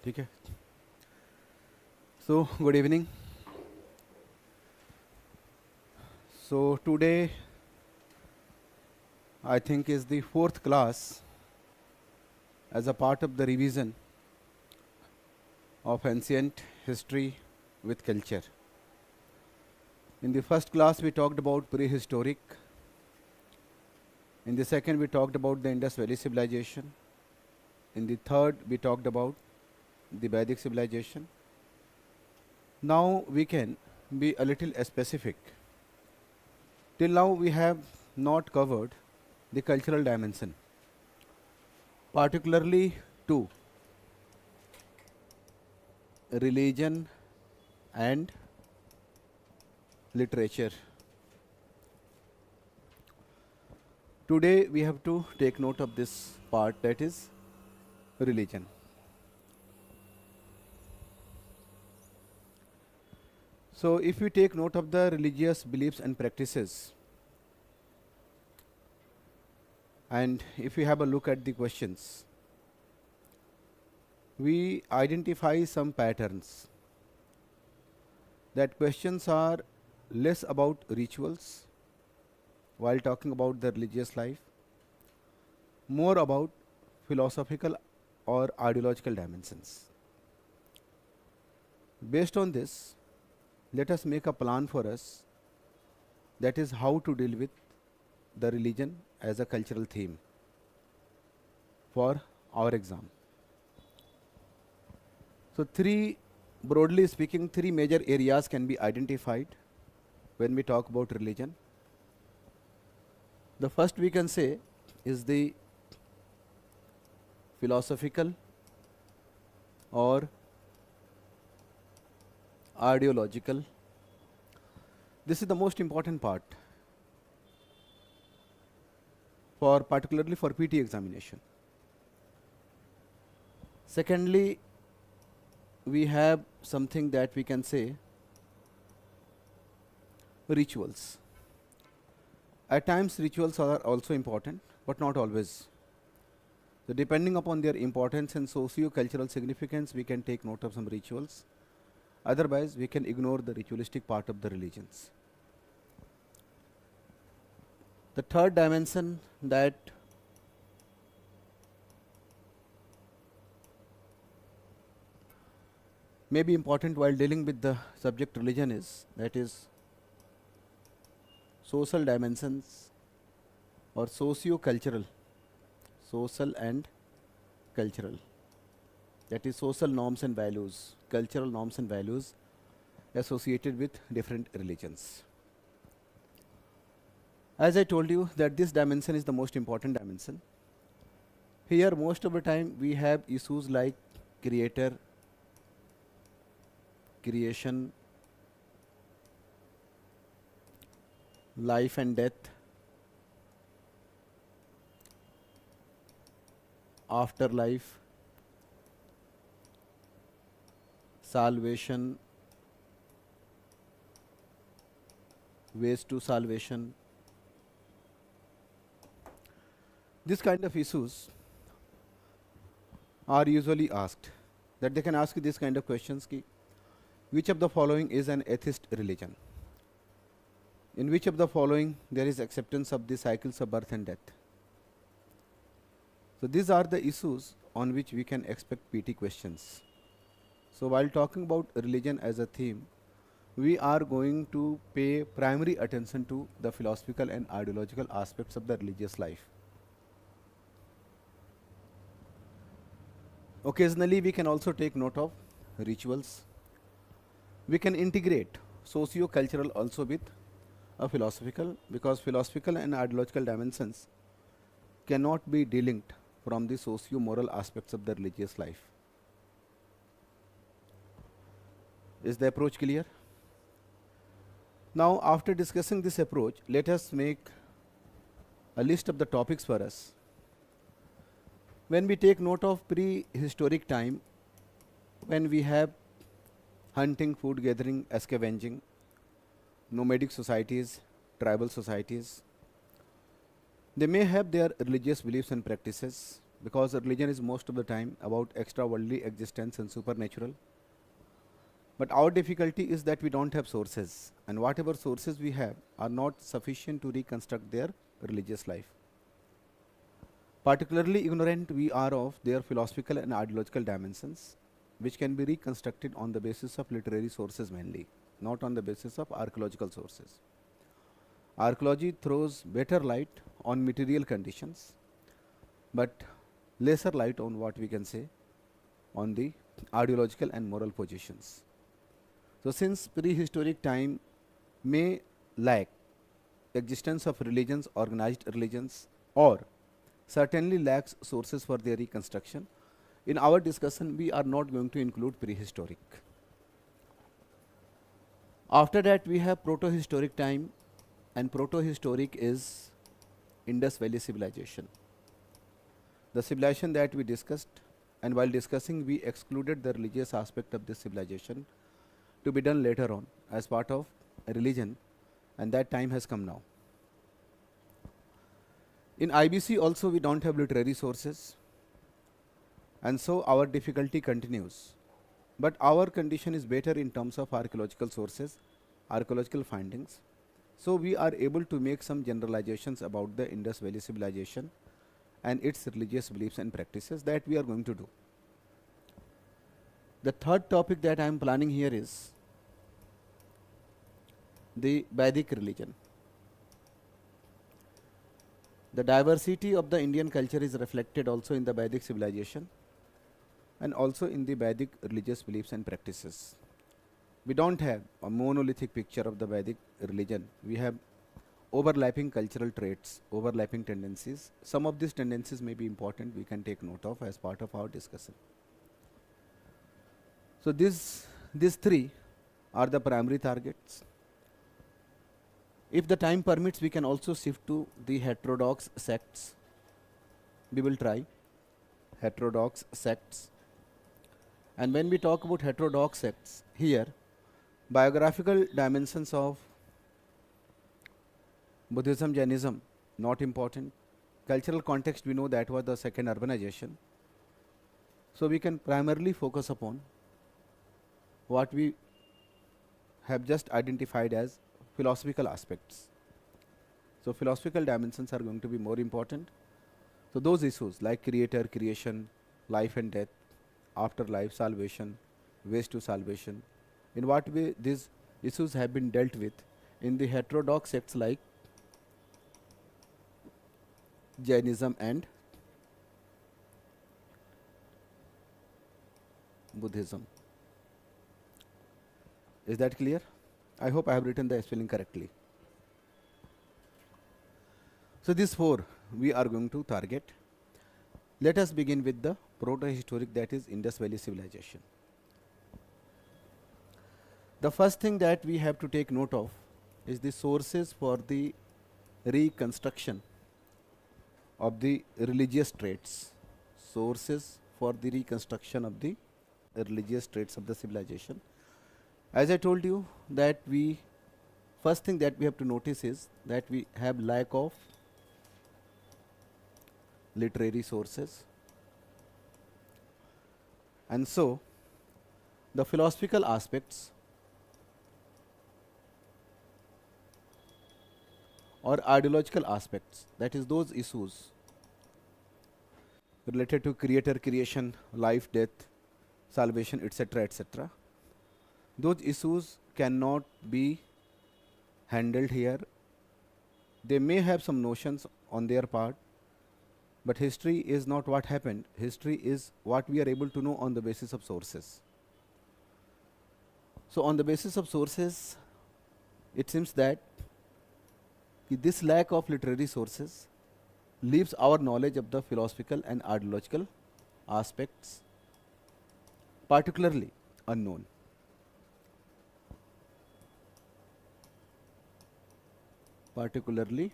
ठीक है. So good evening. So today I think is the fourth class as a part of the revision of ancient history with culture. In the first class we talked about prehistoric. In the second we talked about the Indus Valley civilization. In the third we talked about the Vedic civilization. Now we can be a little specific. Till now we have not covered the cultural dimension, particularly to religion and literature. Today we have to take note of this part, that is religion. So if we take note of the religious beliefs and practices, and if we have a look at the questions, we identify some patterns. That questions are less about rituals while talking about the religious life, more about philosophical or ideological dimensions. Based on this, let us make a plan for us, that is how to deal with the religion as a cultural theme for our exam. So broadly speaking, three major areas can be identified when we talk about religion. The first we can say is the philosophical or ideological. This is the most important part for particularly for PT examination. Secondly, we have something that we can say rituals. At times rituals are also important, but not always. So depending upon their importance and socio-cultural significance, we can take note of some rituals. Otherwise, we can ignore the ritualistic part of the religions. The third dimension that may be important while dealing with the subject religion is, that is social dimensions or socio-cultural, social and cultural. That is social norms and values, cultural norms and values associated with different religions. As I told you that this dimension is the most important dimension. Here most of the time we have issues like creator, creation, life and death, afterlife, salvation, ways to salvation. This kind of issues are usually asked, that they can ask this kind of questions ki, which of the following is an atheist religion? In which of the following there is acceptance of the cycles of birth and death? So these are the issues on which we can expect PT questions. So while talking about religion as a theme, we are going to pay primary attention to the philosophical and ideological aspects of the religious life. Occasionally we can also take note of rituals. We can integrate socio-cultural also with a philosophical, because philosophical and ideological dimensions cannot be delinked from the socio-moral aspects of the religious life. Is the approach clear? Now after discussing this approach, let us make a list of the topics for us. When we take note of prehistoric time, when we have hunting, food gathering, scavenging, nomadic societies, tribal societies, they may have their religious beliefs and practices, because religion is most of the time about extra-worldly existence and supernatural. But our difficulty is that we don't have sources, and whatever sources we have are not sufficient to reconstruct their religious life. Particularly ignorant we are of their philosophical and ideological dimensions, which can be reconstructed on the basis of literary sources mainly, not on the basis of archaeological sources. Archaeology throws better light on material conditions, but lesser light on what we can say on the ideological and moral positions. So, since prehistoric time may lack existence of religions, organized religions, or certainly lacks sources for their reconstruction, in our discussion we are not going to include prehistoric. After that we have protohistoric time, and protohistoric is Indus Valley civilization. The civilization that we discussed, and while discussing we excluded the religious aspect of this civilization to be done later on as part of a religion, and that time has come now. In IBC also we don't have literary sources, and so our difficulty continues. But our condition is better in terms of archaeological sources, archaeological findings. So we are able to make some generalizations about the Indus Valley civilization and its religious beliefs and practices that we are going to do. The third topic that I am planning here is the Vedic religion. The diversity of the Indian culture is reflected also in the Vedic civilization and also in the Vedic religious beliefs and practices. We don't have a monolithic picture of the Vedic religion. We have overlapping cultural traits, overlapping tendencies. Some of these tendencies may be important, we can take note of as part of our discussion. So these three are the primary targets. If the time permits, we can also shift to the heterodox sects. We will try heterodox sects. And when we talk about heterodox sects, here biographical dimensions of Buddhism, Jainism, not important. Cultural context, we know that was the second urbanization. So we can primarily focus upon what we have just identified as philosophical aspects. So philosophical dimensions are going to be more important. So those issues like creator, creation, life and death, afterlife, salvation, ways to salvation, in what way these issues have been dealt with in the heterodox sects like Jainism and Buddhism. Is that clear? I hope I have written the spelling correctly. So these four we are going to target. Let us begin with the proto-historic, that is Indus Valley civilization. The first thing that we have to take note of is the sources for the reconstruction of the religious traits. Sources for the reconstruction of the religious traits of the civilization. As I told you that first thing that we have to notice is that we have lack of literary sources, and so the philosophical aspects or ideological aspects, that is those issues related to creator, creation, life, death, salvation, etc., etc., those issues cannot be handled here. They may have some notions on their part, but history is not what happened. History is what we are able to know on the basis of sources. So on the basis of sources, it seems that this lack of literary sources leaves our knowledge of the philosophical and ideological aspects particularly unknown. Particularly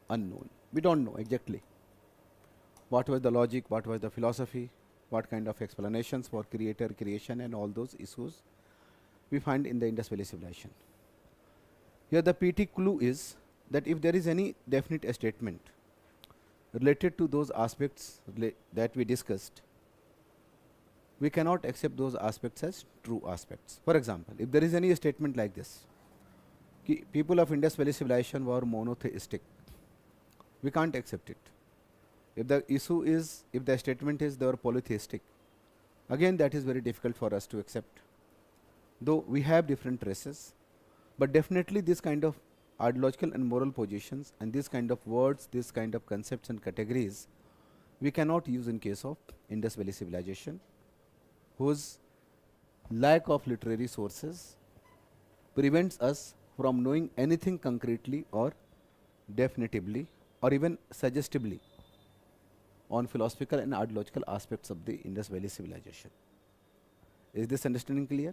unknown. We don't know exactly what was the logic, what was the philosophy, what kind of explanations for creator, creation and all those issues we find in the Indus Valley civilization. Here the PT clue is that if there is any definite statement related to those aspects that we discussed, we cannot accept those aspects as true aspects. For example, if there is any statement like this, ki people of Indus Valley civilization were monotheistic, we can't accept it. If the issue is, if the statement is they were polytheistic, again that is very difficult for us to accept. Though we have different races, but definitely this kind of ideological and moral positions and this kind of words, this kind of concepts and categories, we cannot use in case of Indus Valley civilization, whose lack of literary sources prevents us from knowing anything concretely or definitively or even suggestively on philosophical and ideological aspects of the Indus Valley civilization. Is this understanding clear?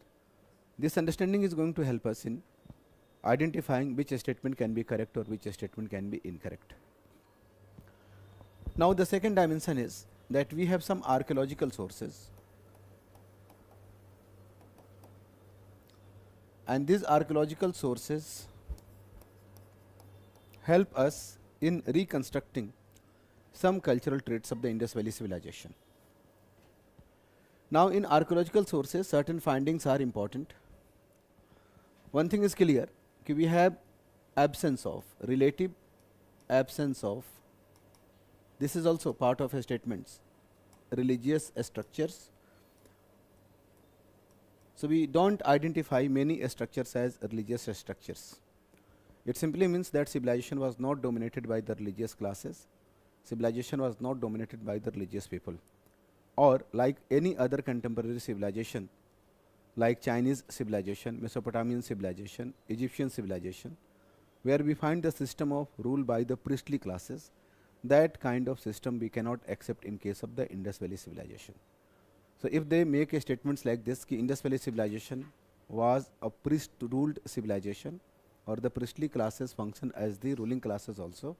This understanding is going to help us in identifying which statement can be correct or which statement can be incorrect. Now the second dimension is that we have some archaeological sources, and these archaeological sources help us in reconstructing some cultural traits of the Indus Valley civilization. Now in archaeological sources, certain findings are important. One thing is clear, कि we have absence of, relative absence of, this is also part of a statements, religious structures. So we don't identify many structures as religious structures. It simply means that civilization was not dominated by the religious classes, civilization was not dominated by the religious people, or like any other contemporary civilization, like Chinese civilization, Mesopotamian civilization, Egyptian civilization, where we find the system of rule by the priestly classes. That kind of system we cannot accept in case of the Indus Valley civilization. So if they make a statements like this, ki Indus Valley civilization was a priest-ruled civilization, or the priestly classes function as the ruling classes also,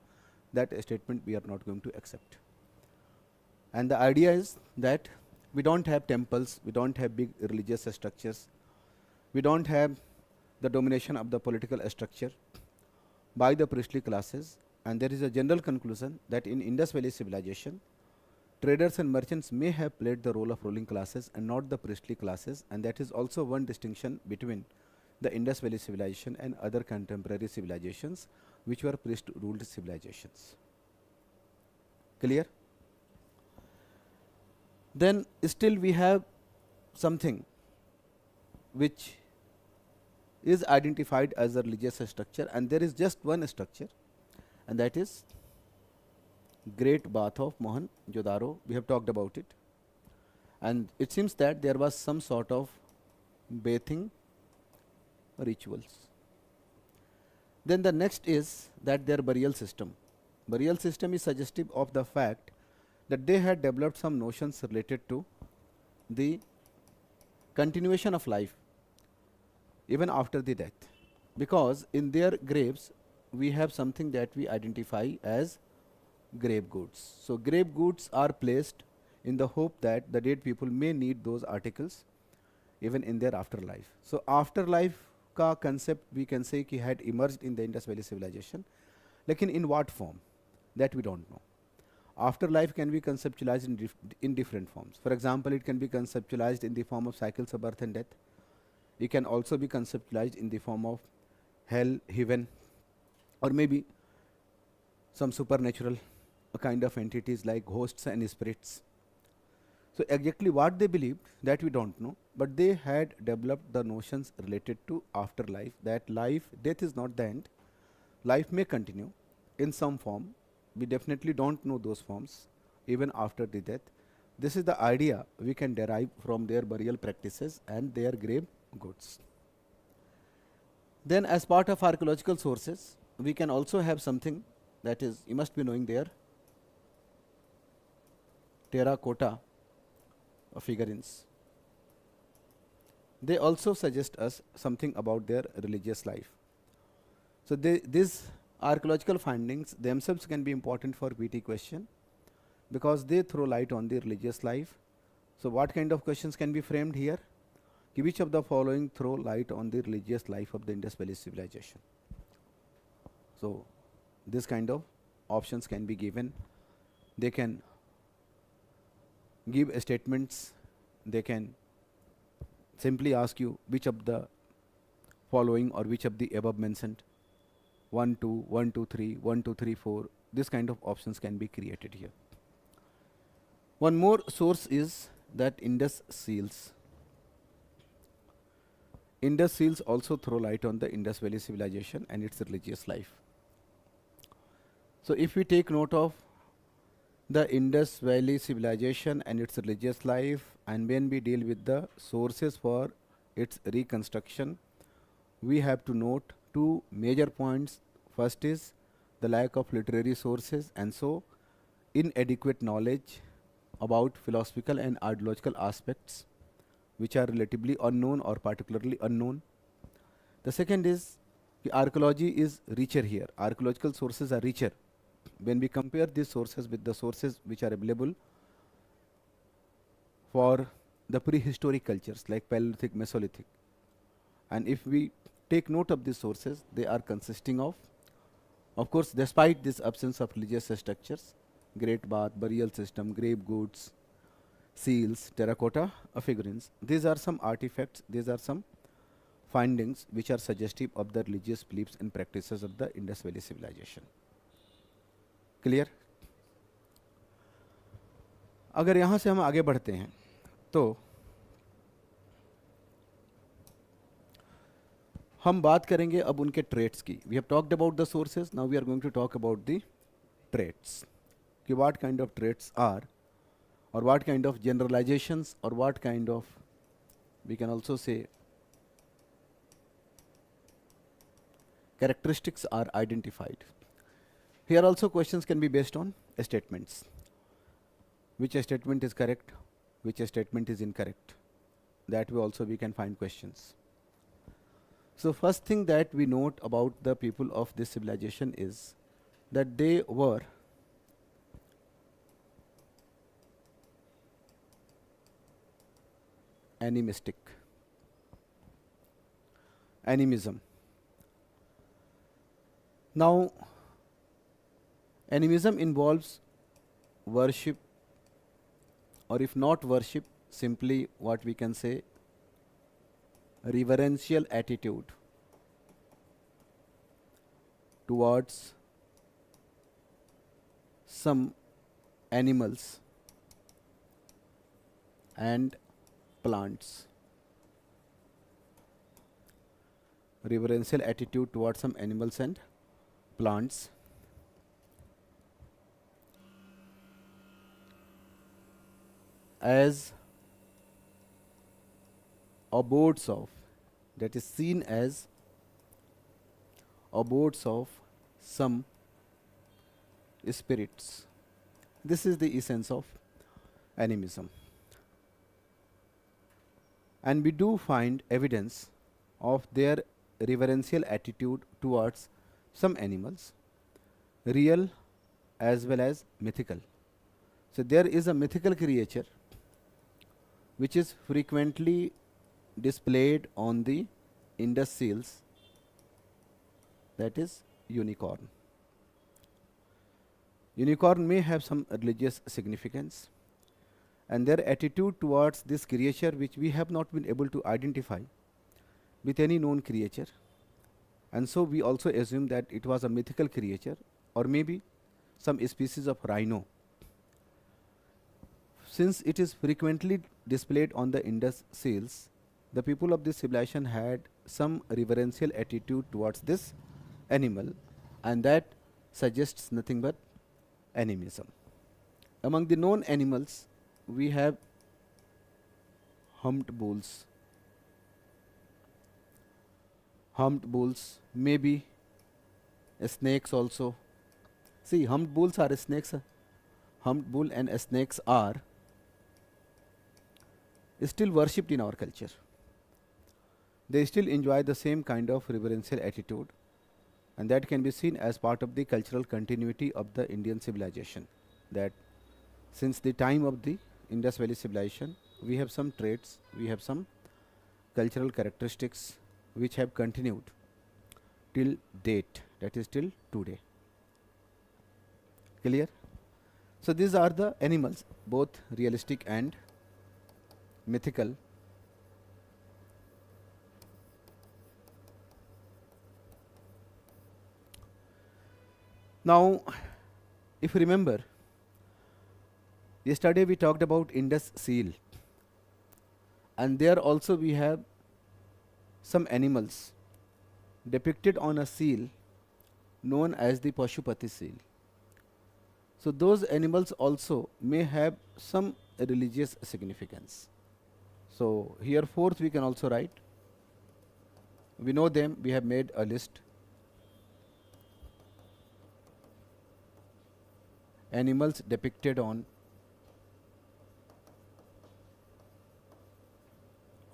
that statement we are not going to accept. And the idea is that we don't have temples, we don't have big religious structures, we don't have the domination of the political structure by the priestly classes, and there is a general conclusion that in Indus Valley civilization, traders and merchants may have played the role of ruling classes and not the priestly classes, and that is also one distinction between the Indus Valley civilization and other contemporary civilizations which were priest-ruled civilizations. Clear? Then still we have something which is identified as a religious structure, and there is just one structure, and that is Great Bath of Mohenjo-daro. We have talked about it, and it seems that there was some sort of bathing rituals. Then the next is that their burial system. Burial system is suggestive of the fact that they had developed some notions related to the continuation of life even after the death, because in their graves we have something that we identify as grave goods. So grave goods are placed in the hope that the dead people may need those articles even in their afterlife. So afterlife का concept we can say कि had emerged in the Indus Valley civilization, लेकिन in what form, that we don't know. Afterlife can be conceptualized in different forms. For example, it can be conceptualized in the form of cycles of birth and death. It can also be conceptualized in the form of hell, heaven, or maybe some supernatural kind of entities like ghosts and spirits. So exactly what they believed, that we don't know, but they had developed the notions related to afterlife, that life, death is not the end, life may continue in some form. We definitely don't know those forms even after the death. This is the idea we can derive from their burial practices and their grave goods. Then as part of archaeological sources, we can also have something that is, you must be knowing their terracotta figurines. They also suggest us something about their religious life. So these archaeological findings themselves can be important for PT question, because they throw light on the religious life. So what kind of questions can be framed here? Which of the following throw light on the religious life of the Indus Valley civilization? So this kind of options can be given They can give statements. They can simply ask you which of the following or which of the above mentioned, 1 2 1 2 3 1 2 3 4. This kind of options can be created here. One more source is that Indus seals. Indus seals also throw light on the Indus Valley civilization and its religious life. So if we take note of the Indus Valley civilization and its religious life, and when we deal with the sources for its reconstruction, we have to note two major points. First is the lack of literary sources, and so inadequate knowledge about philosophical and ideological aspects which are relatively unknown or particularly unknown. The second is the archaeology is richer here. Archaeological sources are richer. When we compare these sources with the sources which are available for the prehistoric cultures like Paleolithic, Mesolithic, and if we take note of these sources, they are consisting of course, despite this absence of religious structures, great bath, burial system, grave goods, seals, terracotta figurines. These are some artifacts, these are some findings which are suggestive of the religious beliefs and practices of the Indus Valley civilization. Clear? अगर यहाँ से हम आगे बढ़ते हैं तो हम बात करेंगे अब उनके ट्रेड्स की. We have talked about the sources, now we are going to talk about the trades, कि what kind of trades are, or what kind of generalizations, or what kind of, we can also say, characteristics are identified. Here also questions can be based on statements. Which statement is correct, which statement is incorrect. That way also we can find questions. So first thing that we note about the people of this civilization is that they were animistic. Animism. Now, animism involves worship, or if not worship, simply what we can say, reverential attitude towards some animals and plants. Reverential attitude towards some animals and plants. As abodes of, that is seen as abodes of some spirits. This is the essence of animism. And we do find evidence of their reverential attitude towards some animals, real as well as mythical. So there is a mythical creature which is frequently displayed on the Indus seals, that is unicorn. Unicorn may have some religious significance, and their attitude towards this creature, which we have not been able to identify with any known creature, and so we also assume that it was a mythical creature, or maybe some species of rhino. Since it is frequently displayed on the Indus seals, the people of this civilization had some reverential attitude towards this animal, and that suggests nothing but animism. Among the known animals, we have humped bulls. Humped bulls, maybe snakes also. See, humped bulls are snakes. Humped bull and snakes are still worshipped in our culture. They still enjoy the same kind of reverential attitude, and that can be seen as part of the cultural continuity of the Indian civilization. That since the time of the Indus Valley civilization, we have some traits, we have some cultural characteristics which have continued till date, that is till today. Clear? So these are the animals, both realistic and mythical. Now, if you remember, yesterday we talked about Indus seal, and there also we have some animals depicted on a seal known as the Pashupati seal. So those animals also may have some religious significance. So here fourth we can also write. We know them, we have made a list. Animals depicted on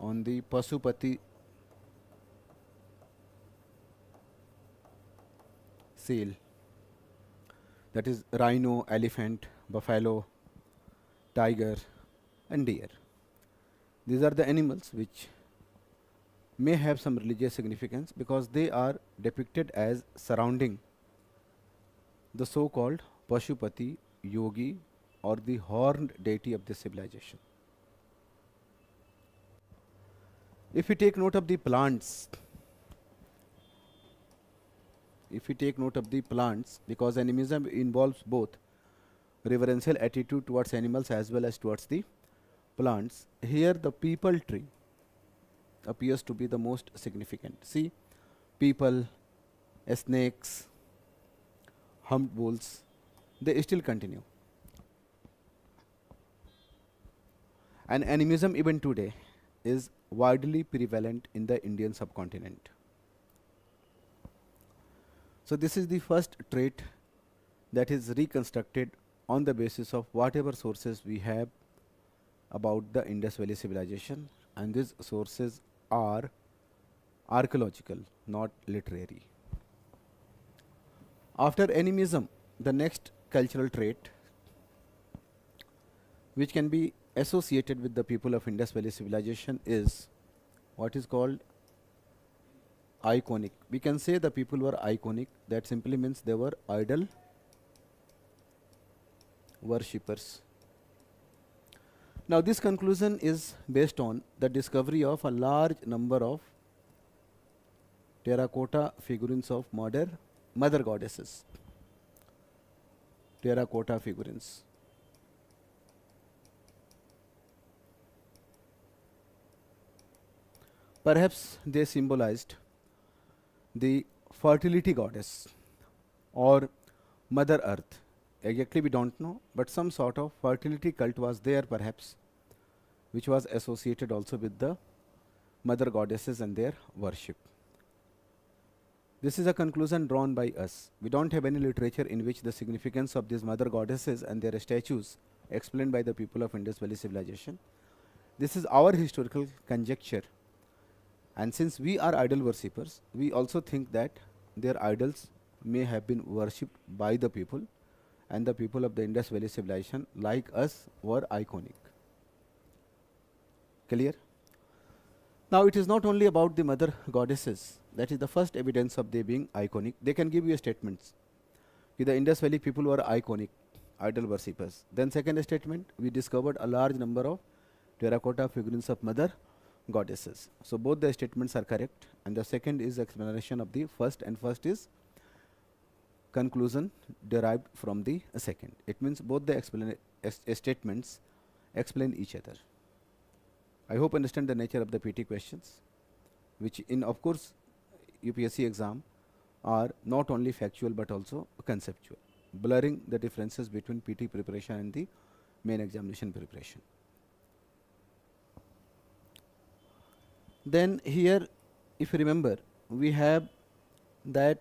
the Pasupati seal, that is rhino, elephant, buffalo, tiger and deer. These are the animals which may have some religious significance because they are depicted as surrounding the so-called Pashupati, yogi or the horned deity of the civilization. If we take note of the plants, because animism involves both reverential attitude towards animals as well as towards the plants, here the peepal tree appears to be the most significant. See, people, snakes, humped bulls, they still continue. And animism even today is widely prevalent in the Indian subcontinent. So this is the first trait that is reconstructed on the basis of whatever sources we have about the Indus Valley civilization, and these sources are archaeological, not literary. After animism, the next cultural trait which can be associated with the people of Indus Valley civilization is what is called iconic. We can say the people were iconic. That simply means they were idol worshippers. Now this conclusion is based on the discovery of a large number of terracotta figurines of mother goddesses. Terracotta figurines. Perhaps they symbolized the fertility goddess or Mother Earth. Exactly we don't know, but some sort of fertility cult was there perhaps, which was associated also with the mother goddesses and their worship. This is a conclusion drawn by us. We don't have any literature in which the significance of these mother goddesses and their statues explained by the people of Indus Valley civilization. This is our historical conjecture. And since we are idol worshippers, we also think that their idols may have been worshipped by the people, and the people of the Indus Valley civilization, like us, were iconic. Clear? Now it is not only about the mother goddesses. That is the first evidence of they being iconic. They can give you statements. The Indus Valley people were iconic, idol worshippers. Then second statement, we discovered a large number of terracotta figurines of mother goddesses. So both the statements are correct, and the second is explanation of the first, and first is conclusion derived from the second. It means both the statements explain each other. I hope you understand the nature of the PT questions, which in of course UPSC exam are not only factual but also conceptual, blurring the differences between PT preparation and the main examination preparation. Then here, if you remember, we have that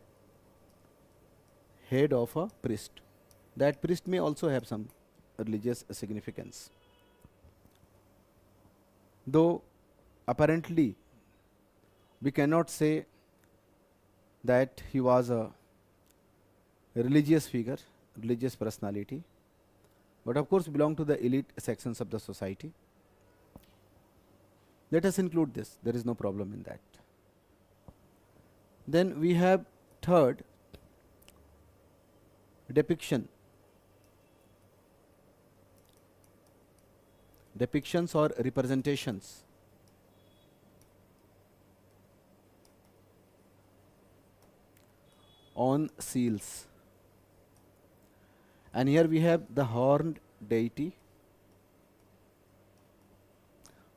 head of a priest. That priest may also have some religious significance. Though apparently we cannot say that he was a religious figure, religious personality, but of course belong to the elite sections of the society. Let us include this, there is no problem in that. Then we have third depiction depictions or representations on seals. And here we have the horned deity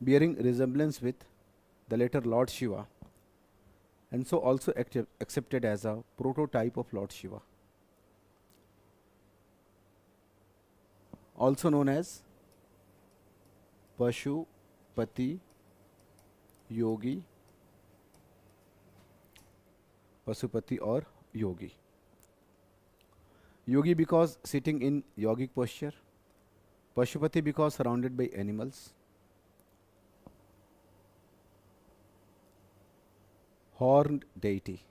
bearing resemblance with the later Lord Shiva, and so also accepted as a prototype of Lord Shiva, also known as Pashupati Yogi, Pasupati or Yogi. Yogi because sitting in yogic posture, Pashupati because surrounded by animals, horned deity.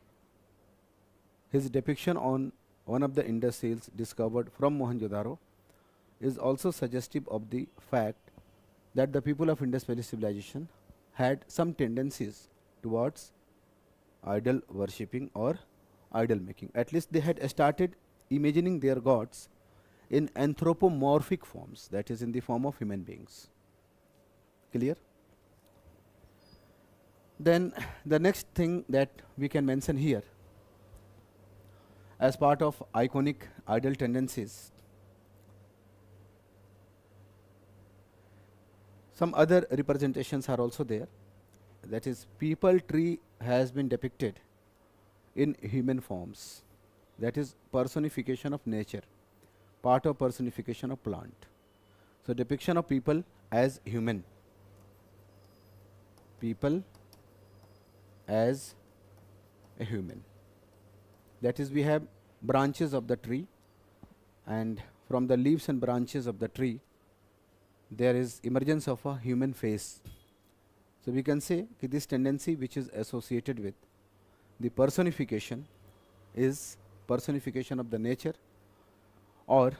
His depiction on one of the Indus seals discovered from Mohenjo-daro is also suggestive of the fact that the people of Indus Valley civilization had some tendencies towards idol worshipping or idol making. At least they had started imagining their gods in anthropomorphic forms, that is, in the form of human beings. Clear? Then the next thing that we can mention here as part of iconic idol tendencies, some other representations are also there. That is, people tree has been depicted in human forms. That is personification of nature, part of personification of plant. So depiction of people as human, people as a human. That is, we have branches of the tree, and from the leaves and branches of the tree there is emergence of a human face. So we can say that this tendency which is associated with the personification is personification of the nature, or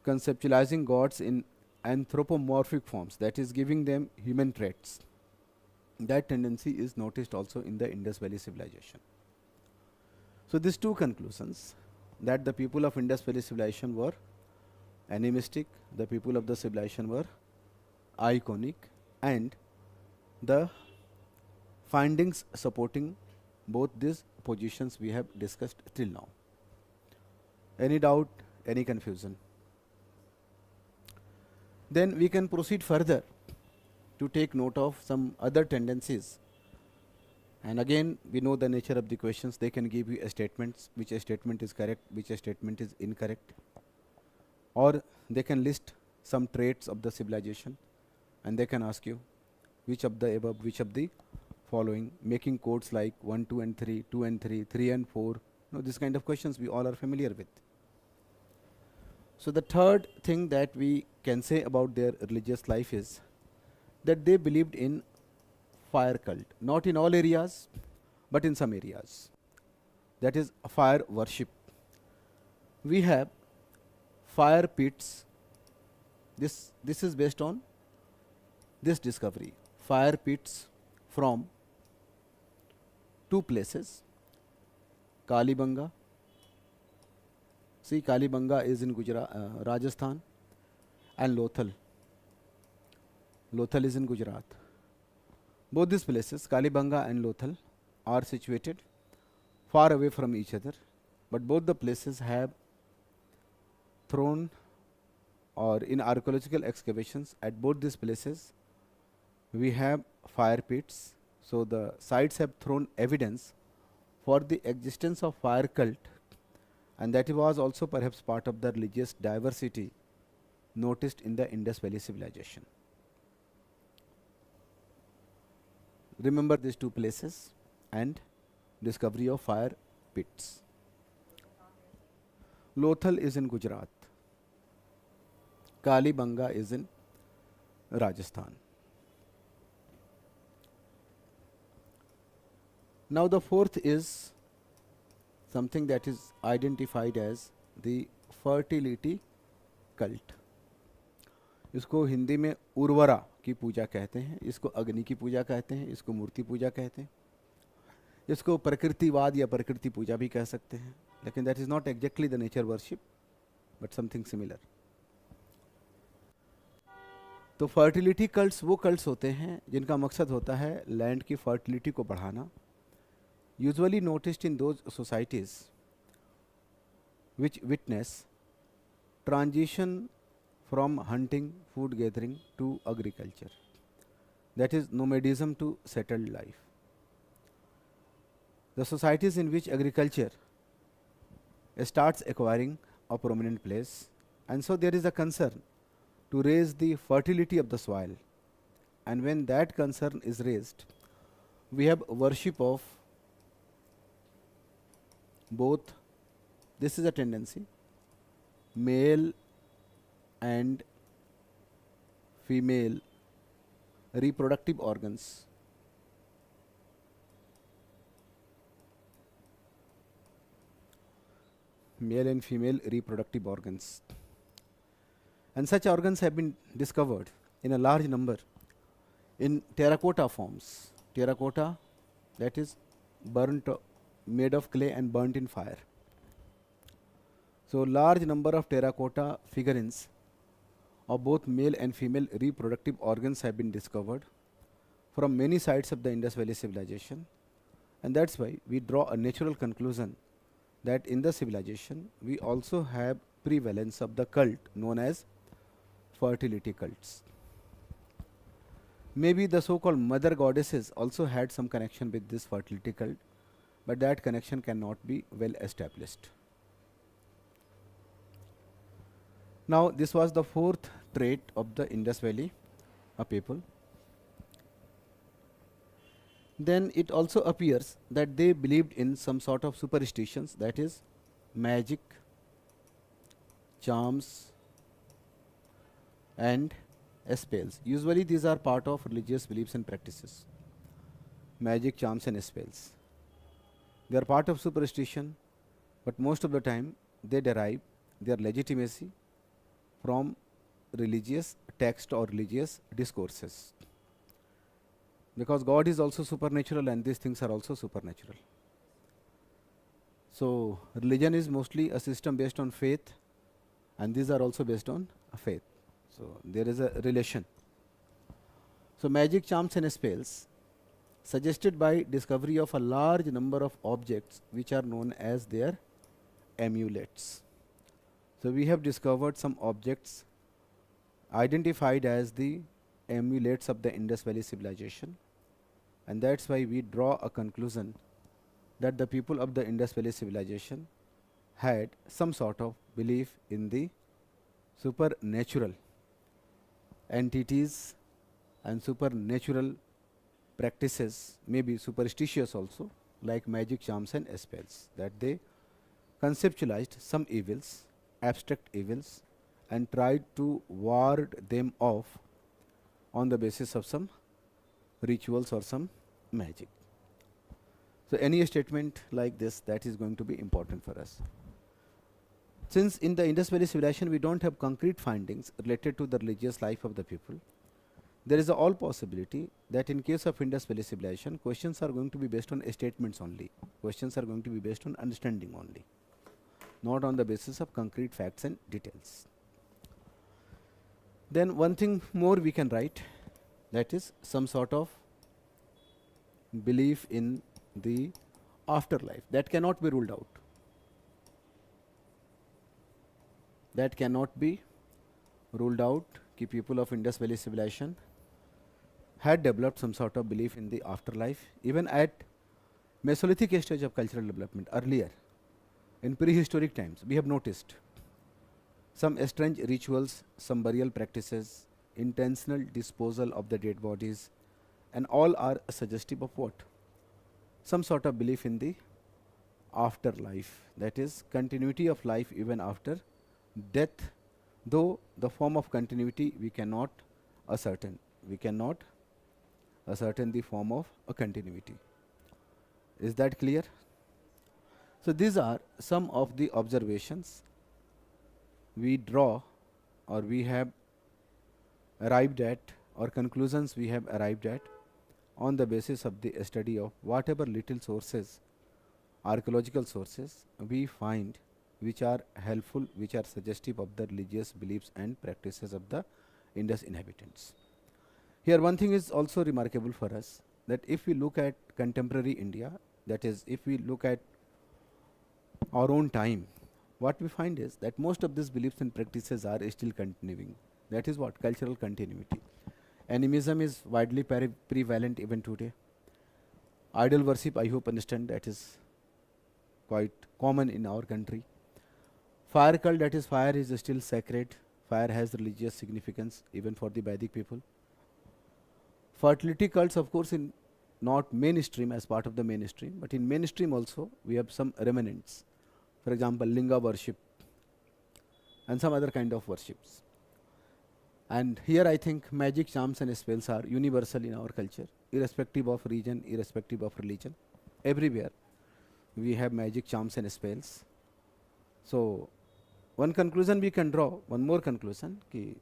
conceptualizing gods in anthropomorphic forms, that is, giving them human traits. That tendency is noticed also in the Indus Valley civilization. So these two conclusions, that the people of Indus Valley civilization were animistic, the people of the civilization were iconic, and the findings supporting both these positions we have discussed till now. Any doubt, any confusion? Then we can proceed further to take note of some other tendencies. And again, we know the nature of the questions. They can give you a statements, which a statement is correct, which a statement is incorrect, or they can list some traits of the civilization, and they can ask you which of the above, which of the following, making codes like 1, 2 and 3, 2 and 3, 3 and 4. This kind of questions we all are familiar with. So the third thing that we can say about their religious life is that they believed in fire cult, not in all areas, but in some areas. That is fire worship. We have fire pits. This is based on this discovery. Fire pits from two places, Kalibanga. See, Kalibanga is in Rajasthan, and Lothal. Lothal is in Gujarat. Both these places, Kalibanga and Lothal, are situated far away from each other, but both the places have thrown, or in archaeological excavations at both these places, we have fire pits. So the sites have thrown evidence for the existence of fire cult, and that was also perhaps part of the religious diversity noticed in the Indus Valley civilization. Remember these two places and discovery of fire pits. Lothal is in Gujarat. Kalibanga is in Rajasthan. Now the fourth is something that is identified as the fertility cult. इसको हिंदी में उर्वरा की पूजा कहते हैं, इसको अग्नि की पूजा कहते हैं, इसको मूर्ति पूजा कहते हैं, इसको प्रकृतिवाद या प्रकृति पूजा भी कह सकते हैं, लेकिन that is not exactly the nature worship, but something similar. तो फर्टिलिटी कल्ट्स वो कल्ट्स होते हैं जिनका मकसद होता है लैंड की फर्टिलिटी को बढ़ाना, usually noticed in those societies which witness transition from hunting, food gathering to agriculture, that is nomadism to settled life. The societies in which agriculture starts acquiring a prominent place, and so there is a concern to raise the fertility of the soil. And when that concern is raised, we have worship of both, this is a tendency, male and female reproductive organs. Male and female reproductive organs. And such organs have been discovered in a large number in terracotta forms. Terracotta, that is burnt, made of clay and burnt in fire. So, large number of terracotta figurines of both male and female reproductive organs have been discovered from many sites of the Indus Valley civilization, and that's why we draw a natural conclusion that in the civilization we also have prevalence of the cult known as fertility cults. Maybe the so-called mother goddesses also had some connection with this fertility cult, but that connection cannot be well established. Now, this was the fourth trait of the Indus Valley people. Then it also appears that they believed in some sort of superstitions, that is magic, charms and spells. Usually these are part of religious beliefs and practices. Magic, charms and spells. They are part of superstition, but most of the time they derive their legitimacy from religious text or religious discourses. Because God is also supernatural and these things are also supernatural. So, religion is mostly a system based on faith, and these are also based on faith. So, there is a relation. So, magic, charms and spells suggested by discovery of a large number of objects which are known as their amulets. So, we have discovered some objects identified as the amulets of the Indus Valley civilization, and that's why we draw a conclusion that the people of the Indus Valley civilization had some sort of belief in the supernatural entities and supernatural practices, maybe superstitious also, like magic, charms and spells, that they conceptualized some evils, abstract evils, and tried to ward them off on the basis of some rituals or some magic. So, any statement like this, that is going to be important for us. Since in the Indus Valley civilization we don't have concrete findings related to the religious life of the people, there is a all possibility that in case of Indus Valley civilization, questions are going to be based on statements only. Questions are going to be based on understanding only, not on the basis of concrete facts and details. Then one thing more we can write, that is some sort of belief in the afterlife. That cannot be ruled out. That cannot be ruled out. Ki people of Indus Valley civilization had developed some sort of belief in the afterlife, even at Mesolithic stage of cultural development earlier. In prehistoric times, we have noticed some strange rituals, some burial practices, intentional disposal of the dead bodies, and all are suggestive of what? Some sort of belief in the afterlife, that is continuity of life even after death, though the form of continuity we cannot ascertain. We cannot ascertain the form of a continuity. Is that clear? So, these are some of the observations we draw, or we have arrived at, or conclusions we have arrived at on the basis of the study of whatever little sources, archaeological sources we find, which are helpful, which are suggestive of the religious beliefs and practices of the Indus inhabitants. Here, one thing is also remarkable for us, that if we look at contemporary India, that is, if we look at our own time, what we find is that most of these beliefs and practices are still continuing. That is what? Cultural continuity. Animism is widely prevalent even today. Idol worship, I hope understand, that is quite common in our country. Fire cult, that is, fire is still sacred. Fire has religious significance even for the Vedic people. Fertility cults, of course, in not mainstream as part of the mainstream, but in mainstream also we have some remnants. For example, linga worship and some other kind of worships. And here I think magic, charms and spells are universal in our culture, irrespective of region, irrespective of religion. Everywhere we have magic, charms and spells. So one conclusion we can draw, one more conclusion, ki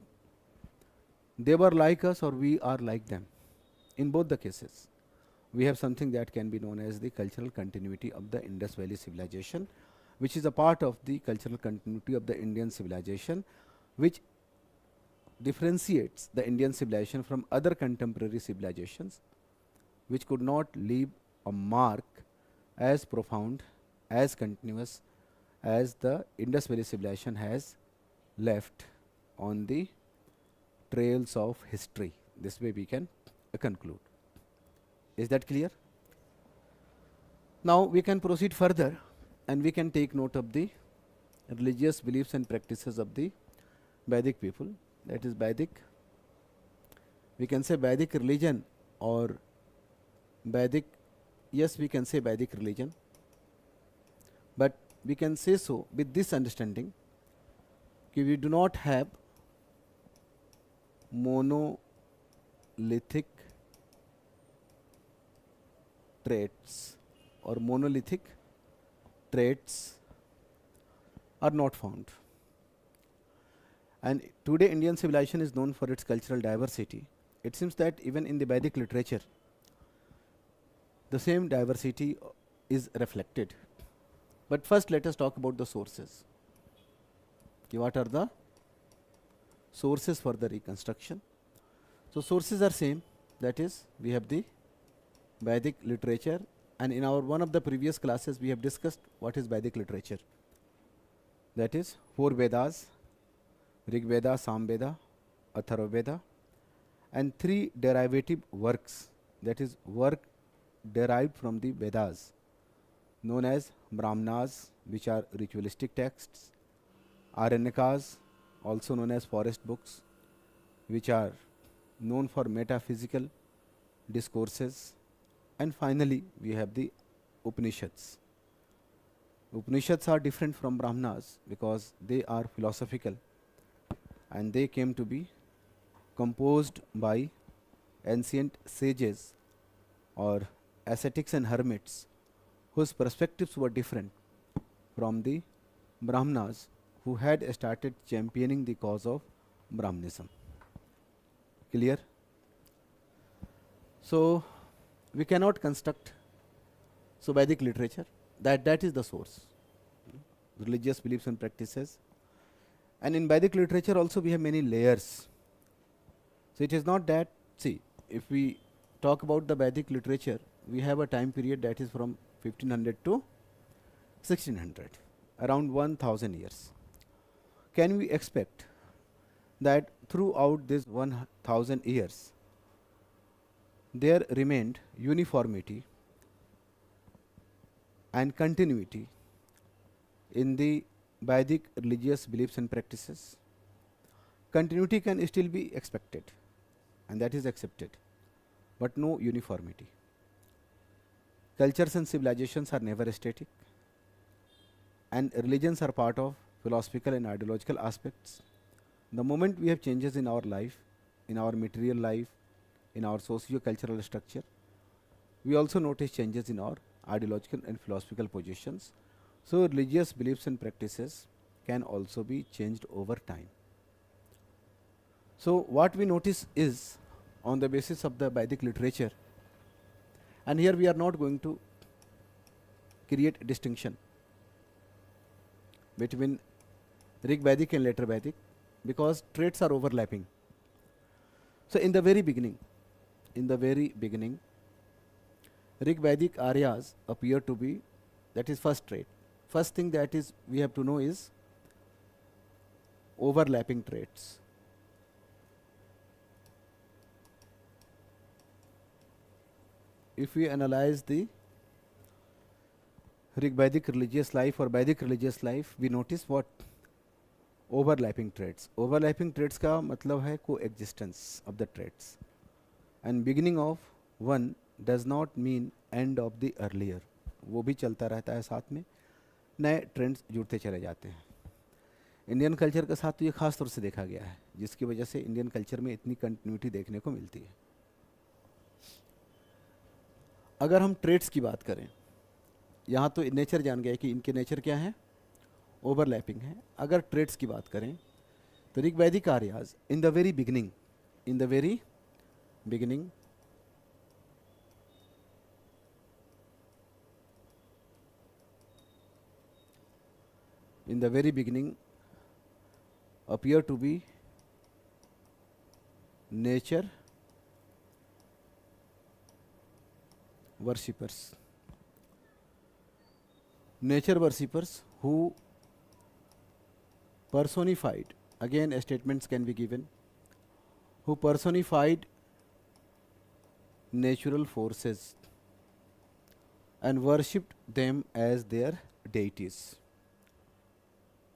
they were like us or we are like them. In both the cases, we have something that can be known as the cultural continuity of the Indus Valley civilization, which is a part of the cultural continuity of the Indian civilization, which differentiates the Indian civilization from other contemporary civilizations, which could not leave a mark as profound, as continuous as the Indus Valley civilization has left on the trails of history. This way we can conclude. Is that clear? Now we can proceed further and we can take note of the religious beliefs and practices of the Vedic people. That is Vedic. We can say Vedic religion or Vedic, yes, we can say Vedic religion, but we can say so with this understanding that we do not have monolithic traits, or monolithic traits are not found. And today Indian civilization is known for its cultural diversity. It seems that even in the Vedic literature, the same diversity is reflected. But first let us talk about the sources. What are the sources for the reconstruction? So sources are same, that is, we have the Vedic literature, and in our one of the previous classes we have discussed what is Vedic literature. That is 4 Vedas, Rig Veda, Sam Veda, Atharva Veda, and 3 derivative works, that is work derived from the Vedas, known as Brahmanas, which are ritualistic texts, Aranyakas, also known as forest books, which are known for metaphysical discourses, and finally we have the Upanishads. Upanishads are different from Brahmanas because they are philosophical and they came to be composed by ancient sages or ascetics and hermits whose perspectives were different from the Brahmanas who had started championing the cause of Brahmanism. Clear? So we cannot construct Vedic literature. That is the source. Religious beliefs and practices. And in Vedic literature also we have many layers. So it is not that, see, if we talk about the Vedic literature, we have a time period that is from 1500 to 1600, around 1000 years. Can we expect that throughout this 1000 years there remained uniformity and continuity in the Vedic religious beliefs and practices? Continuity can still be expected and that is accepted, but no uniformity. Cultures and civilizations are never static, and religions are part of philosophical and ideological aspects. The moment we have changes in our life, in our material life, in our socio-cultural structure, we also notice changes in our ideological and philosophical positions. So religious beliefs and practices can also be changed over time. So what we notice is, on the basis of the Vedic literature, and here we are not going to create a distinction between Rig Vedic and later Vedic because traits are overlapping. So in the very beginning, Rig Vedic Aryas appear to be, that is first trait. First thing that is we have to know is overlapping traits. If we analyze the Rig Vedic religious life or Vedic religious life, we notice what overlapping traits. Overlapping traits का मतलब है coexistence of the traits. And beginning of one does not mean end of the earlier. वो भी चलता रहता है साथ में, नए ट्रेंड्स जुड़ते चले जाते हैं. इंडियन कल्चर के साथ तो ये खास तौर से देखा गया है, जिसकी वजह से इंडियन कल्चर में इतनी कंटिन्यूटी देखने को मिलती है. अगर हम ट्रेड्स की बात करें, यहाँ तो नेचर जान गए कि इनके नेचर क्या है, ओवरलैपिंग है. अगर ट्रेड्स की बात करें तो Rig Vedic Aryas in the very beginning in the very beginning appear to be nature worshippers. Nature worshippers who personified, again statements can be given, who personified natural forces and worshipped them as their deities.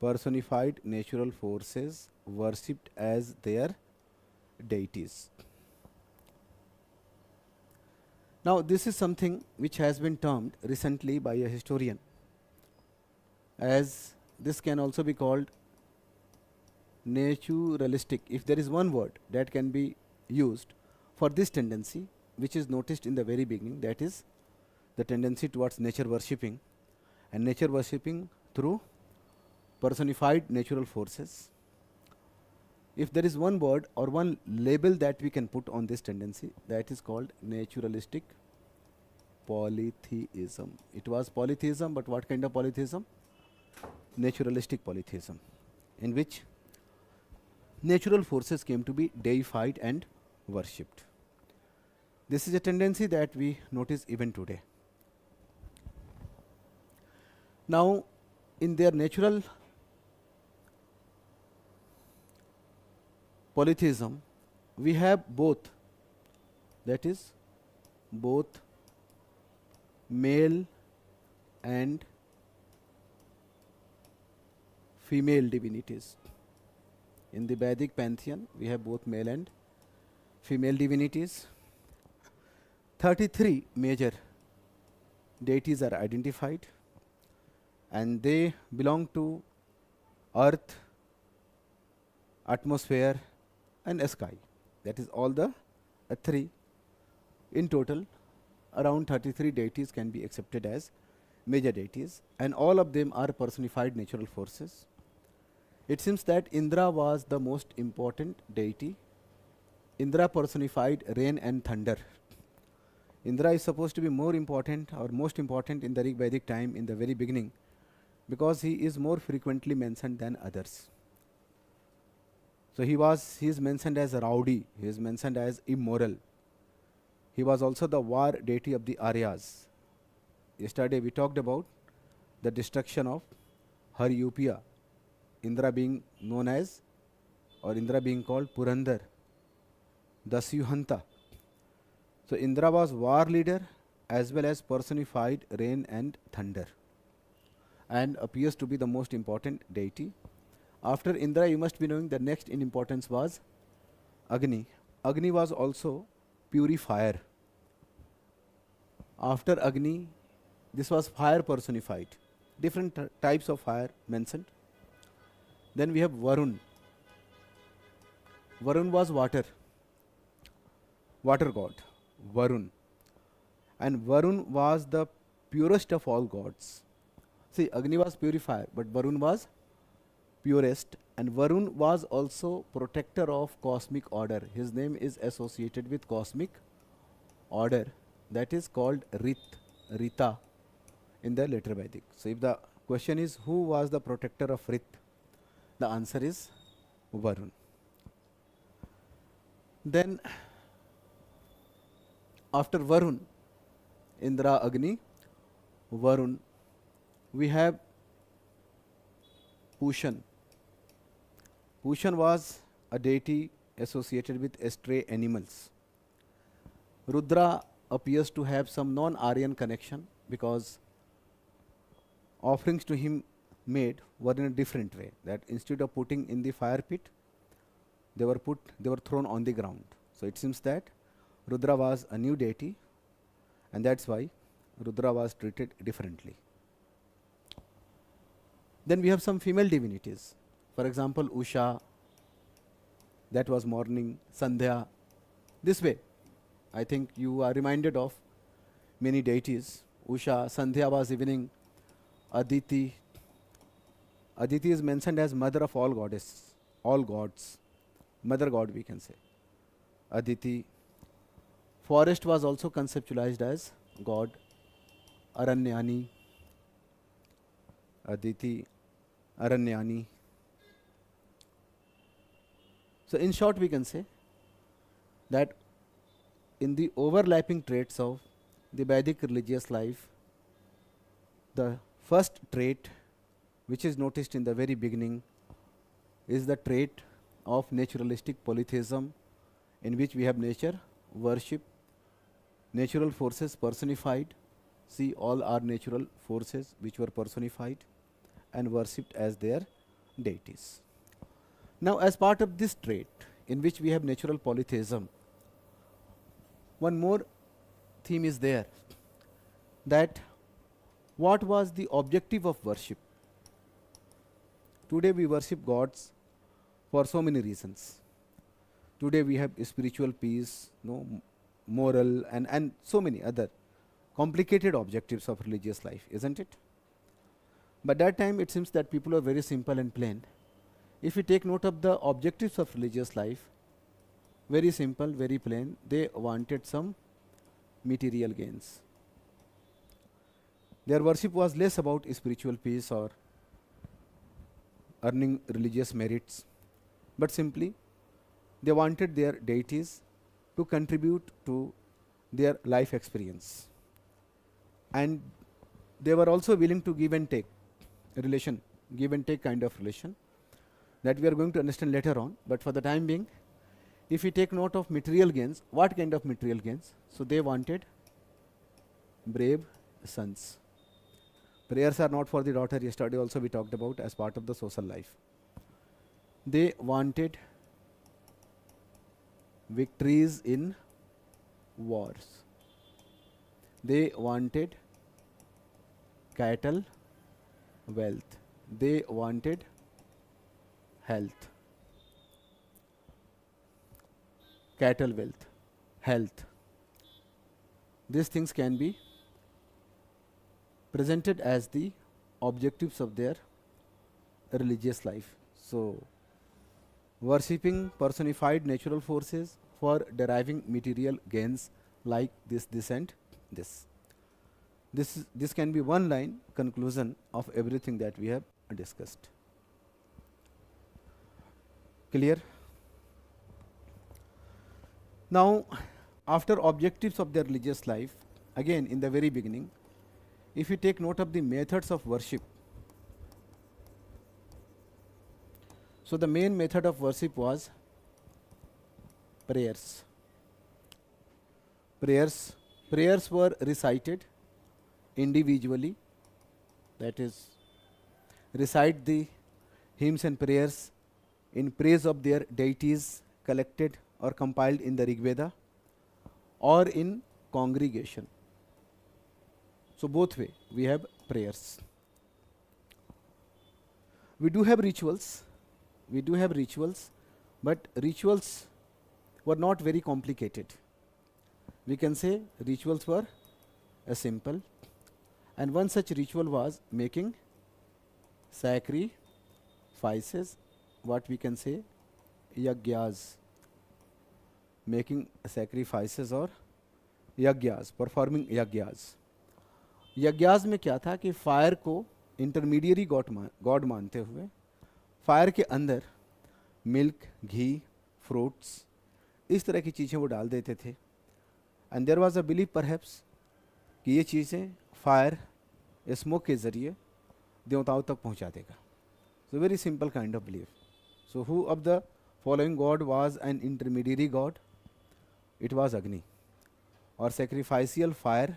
Personified natural forces worshipped as their deities. Now this is something which has been termed recently by a historian as, this can also be called naturalistic. If there is one word that can be used for this tendency which is noticed in the very beginning, that is the tendency towards nature worshipping, and nature worshipping through personified natural forces. If there is one word or one label that we can put on this tendency, that is called naturalistic polytheism. It was polytheism, but what kind of polytheism? Naturalistic polytheism, in which natural forces came to be deified and worshipped. This is a tendency that we notice even today. Now, in their natural polytheism, we have both, that is both male and female divinities. In the Vedic pantheon, we have both male and female divinities. 33 major deities are identified, and they belong to earth, atmosphere and sky. That is all the three. In total, around 33 deities can be accepted as major deities, and all of them are personified natural forces. It seems that Indra was the most important deity. Indra personified rain and thunder. Indra is supposed to be more important or most important in the Rig Vedic time in the very beginning, because he is more frequently mentioned than others. So he is mentioned as a rowdy, he is mentioned as immoral. He was also the war deity of the Aryas. Yesterday we talked about the destruction of Haryupia, Indra being known as, or Indra being called Purandar, Dasyuhanta. So Indra was war leader as well as personified rain and thunder, and appears to be the most important deity. After Indra, you must be knowing the next in importance was Agni. Agni was also purifier. After Agni, this was fire personified. Different types of fire mentioned. Then we have Varun. Varun was water god, Varun. And Varun was the purest of all gods. See, Agni was purifier, but Varun was purest, and Varun was also protector of cosmic order. His name is associated with cosmic order, that is called Rita in the later Vedic. So if the question is who was the protector of Rit, the answer is Varun. Then after Varun, Indra, Agni, Varun, we have Pushan. Pushan was a deity associated with stray animals. Rudra appears to have some non-Aryan connection because offerings to him made were in a different way. That instead of putting in the fire pit, they were thrown on the ground. So it seems that Rudra was a new deity, and that's why Rudra was treated differently. Then we have some female divinities. For example, Usha, that was morning, Sandhya. This way, I think you are reminded of many deities. Usha, Sandhya was evening, Aditi. Aditi is mentioned as mother of all goddesses, all gods, mother god we can say. Aditi. Forest was also conceptualized as god, Aranyani, Aditi, Aranyani. So in short we can say that in the overlapping traits of the Vedic religious life, the first trait which is noticed in the very beginning is the trait of naturalistic polytheism, in which we have nature, worship, natural forces personified. See, all are natural forces which were personified and worshipped as their deities. Now, as part of this trait, in which we have natural polytheism, one more theme is there, that what was the objective of worship? Today we worship gods for so many reasons. Today we have spiritual peace, no, moral, and so many other complicated objectives of religious life, isn't it? But that time it seems that people are very simple and plain. If we take note of the objectives of religious life, very simple, very plain, they wanted some material gains. Their worship was less about spiritual peace or earning religious merits, but simply they wanted their deities to contribute to their life experience. And they were also willing to give and take relation, give and take kind of relation, that we are going to understand later on. But for the time being, if we take note of material gains, what kind of material gains? So they wanted brave sons. Prayers are not for the daughter. Yesterday also we talked about as part of the social life. They wanted victories in wars. They wanted cattle, wealth. They wanted health. Cattle, wealth, health. These things can be presented as the objectives of their religious life. So, worshipping personified natural forces for deriving material gains like this, and this. This can be one line conclusion of everything that we have discussed. Clear? Now, after objectives of their religious life, again in the very beginning, if you take note of the methods of worship, so the main method of worship was prayers. Prayers were recited individually, that is, recite the hymns and prayers in praise of their deities collected or compiled in the Rig Veda, or in congregation. So both way we have prayers. We do have rituals, but rituals were not very complicated. We can say rituals were simple, and one such ritual was making sacrifices, what we can say yagyas, making sacrifices or yagyas, performing yagyas. Yajnas में क्या था कि fire को intermediary God मानते हुए fire के अंदर milk, घी, fruits इस तरह की चीज़ें वो डाल देते थे। And there was a believe perhaps कि ये चीज़ें फायर स्मोक के ज़रिए देवताओं तक पहुंचा देगा। So very simple kind of believe. So who of the following God was an intermediary God? It was अग्नि। और सेक्रीफाइसियल फायर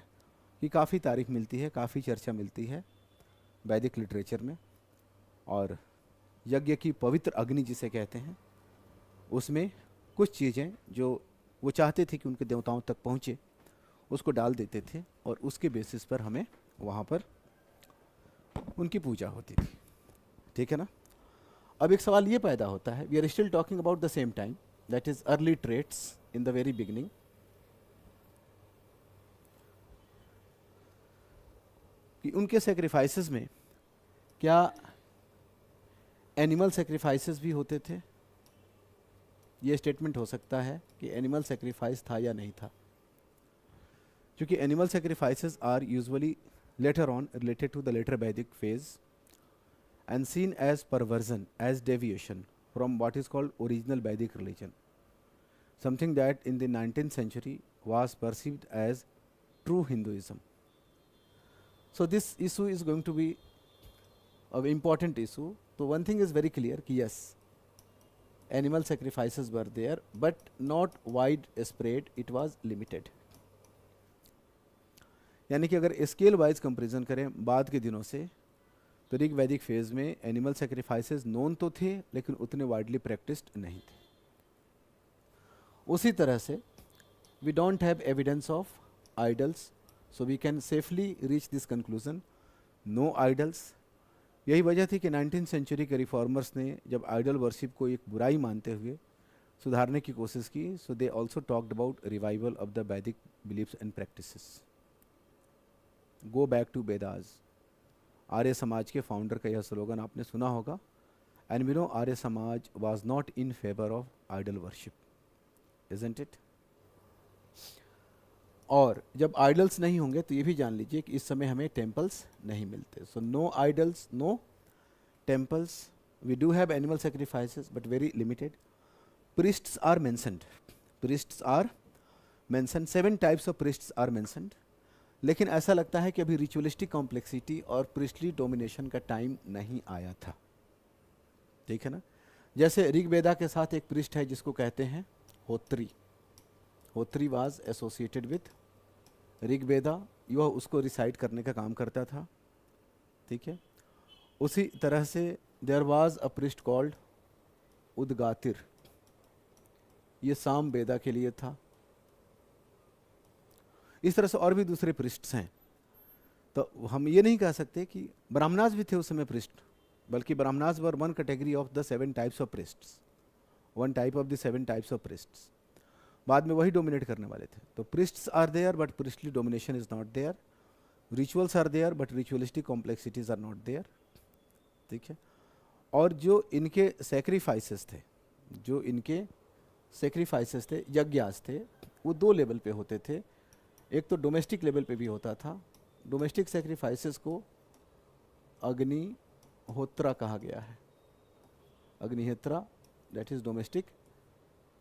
की काफ़ी तारीफ मिलती है, काफ़ी चर्चा मिलती है वैदिक लिटरेचर में। और यज्ञ की पवित्र अग्नि जिसे कहते हैं, उसमें कुछ चीज़ें जो वो चाहते थे कि उनके देवताओं तक पहुँचे, उसको डाल देते थे और उसके बेसिस पर हमें वहाँ पर उनकी पूजा होती थी। ठीक है ना? अब एक सवाल ये पैदा होता है, we are still talking about the same time, that is early traits in the very beginning. कि उनके सेक्रीफाइसेस में क्या एनिमल सेक्रीफाइसेस भी होते थे? ये स्टेटमेंट हो सकता है कि एनिमल सेक्रीफाइस था या नहीं था, क्योंकि animal sacrifices are usually later on related to the later Vedic phase and seen as perversion, as deviation from what is called original Vedic religion, something that in the 19th century was perceived as true Hinduism. So this issue is going to be an important issue. So one thing is very clear कि yes, animal sacrifices were there but not widespread, it was limited. यानी कि अगर scale wise comparison करें बाद के दिनों से, तो ऋग वैदिक फेज में एनिमल सेक्रीफाइसेस नोन तो थे लेकिन उतने वाइडली प्रैक्टिस्ड नहीं थे। उसी तरह से we don't have evidence of idols, so we can safely reach this conclusion, no idols. यही वजह थी कि 19th सेंचुरी के रिफॉर्मर्स ने जब आइडल वर्शिप को एक बुराई मानते हुए सुधारने की कोशिश की, so they also talked about revival of the Vedic beliefs and practices. Go back to Vedas, Arya Samaj के फाउंडर का यह स्लोगन आपने सुना होगा। And we know Arya Samaj was not in favour of idol worship, isn't it? और जब आइडल्स नहीं होंगे तो ये भी जान लीजिए कि इस समय हमें टेम्पल्स नहीं मिलते। So no idols, no temples. We do have animal sacrifices but very limited. Priests are mentioned, priests are mentioned, 7 types of priests are mentioned. लेकिन ऐसा लगता है कि अभी रिचुअलिस्टिक कॉम्प्लेक्सिटी और प्रिस्टली डोमिनेशन का टाइम नहीं आया था। ठीक है ना? जैसे ऋग्वेदा के साथ एक प्रिस्ट है जिसको कहते हैं होत्री। होत्री वाज एसोसिएटेड विथ ऋग्वेदा, यह उसको रिसाइट करने का काम करता था। ठीक है? उसी तरह से there was a priest called udgatri, ये साम वेदा के लिए था। इस तरह से और भी दूसरे पृष्ठ हैं। तो हम ये नहीं कह सकते कि ब्राह्मणास भी थे उस समय पृष्ठ, बल्कि Brahmanas were one category of the 7 types of priests, one type of the 7 types of priests. बाद में वही डोमिनेट करने वाले थे। तो priests are there but priestly domination is not there. Rituals are there but ritualistic complexities are not there. ठीक है? और जो इनके सेक्रीफाइसेस थे, जो इनके सेक्रीफाइसेस थे, यज्ञास थे, वो 2 लेवल पे होते थे। एक तो डोमेस्टिक लेवल पे भी होता था। डोमेस्टिक सेक्रीफाइसेस को अग्निहोत्रा कहा गया है। Agnihotra, that is domestic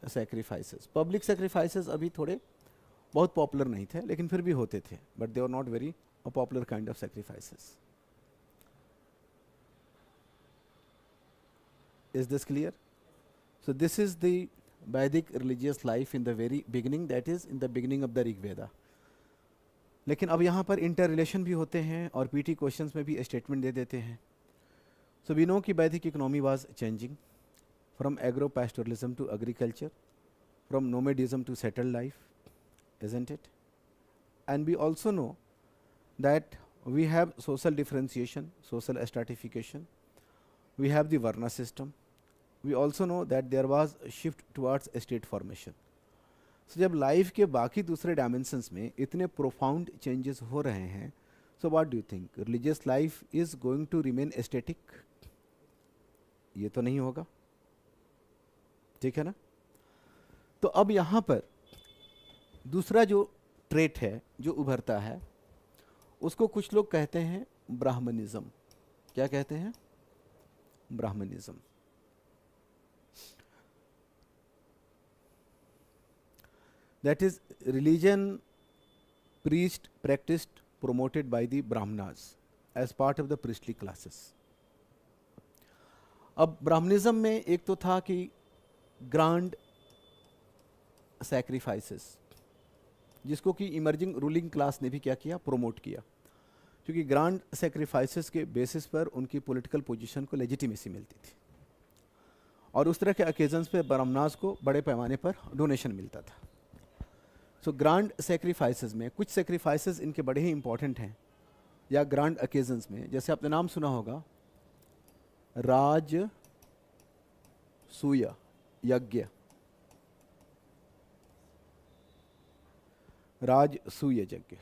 sacrifices. Public sacrifices अभी थोड़े बहुत पॉपुलर नहीं थे, लेकिन फिर भी होते थे, but they are not very a popular kind of sacrifices. Is this clear? So this is the Vedic religious life in the very beginning, that is in the beginning of the Rigveda. लेकिन अब यहाँ पर inter relation भी होते हैं और PT questions में भी स्टेटमेंट दे देते हैं। सो वी नो कि Vedic economy was changing from agro pastoralism to agriculture, from nomadism to settled life, isn't it? And we also know that we have social differentiation, social stratification, we have the varna system, we also know that there was shift towards state formation. So जब life के बाकी दूसरे dimensions में इतने profound changes हो रहे हैं, so what do you think, religious life is going to remain aesthetic? ये तो नहीं होगा। ठीक है ना? तो अब यहाँ पर दूसरा जो ट्रेट है जो उभरता है, उसको कुछ लोग कहते हैं ब्राह्मणिज्म। क्या कहते हैं? Brahmanism. That is religion preached, practiced, promoted by the Brahmanas as part of the priestly classes. अब ब्राह्मणिज्म में एक तो था कि ग्रांड सैक्रिफाइसेस, जिसको कि इमर्जिंग रूलिंग क्लास ने भी क्या किया, प्रोमोट किया, क्योंकि ग्रांड सैक्रिफाइसेस के बेसिस पर उनकी पॉलिटिकल पोजीशन को लेजिटिमेसी मिलती थी, और उस तरह के ओकेजन्स पे ब्राह्मणास को बड़े पैमाने पर डोनेशन मिलता था. सो ग्रांड सेक्रीफाइसेस में कुछ सेक्रीफाइसेस इनके बड़े ही इंपॉर्टेंट हैं, या ग्रांड ओकेजन्स में, जैसे आपने नाम सुना होगा राज सूय यज्ञ. राज सूय यज्ञ,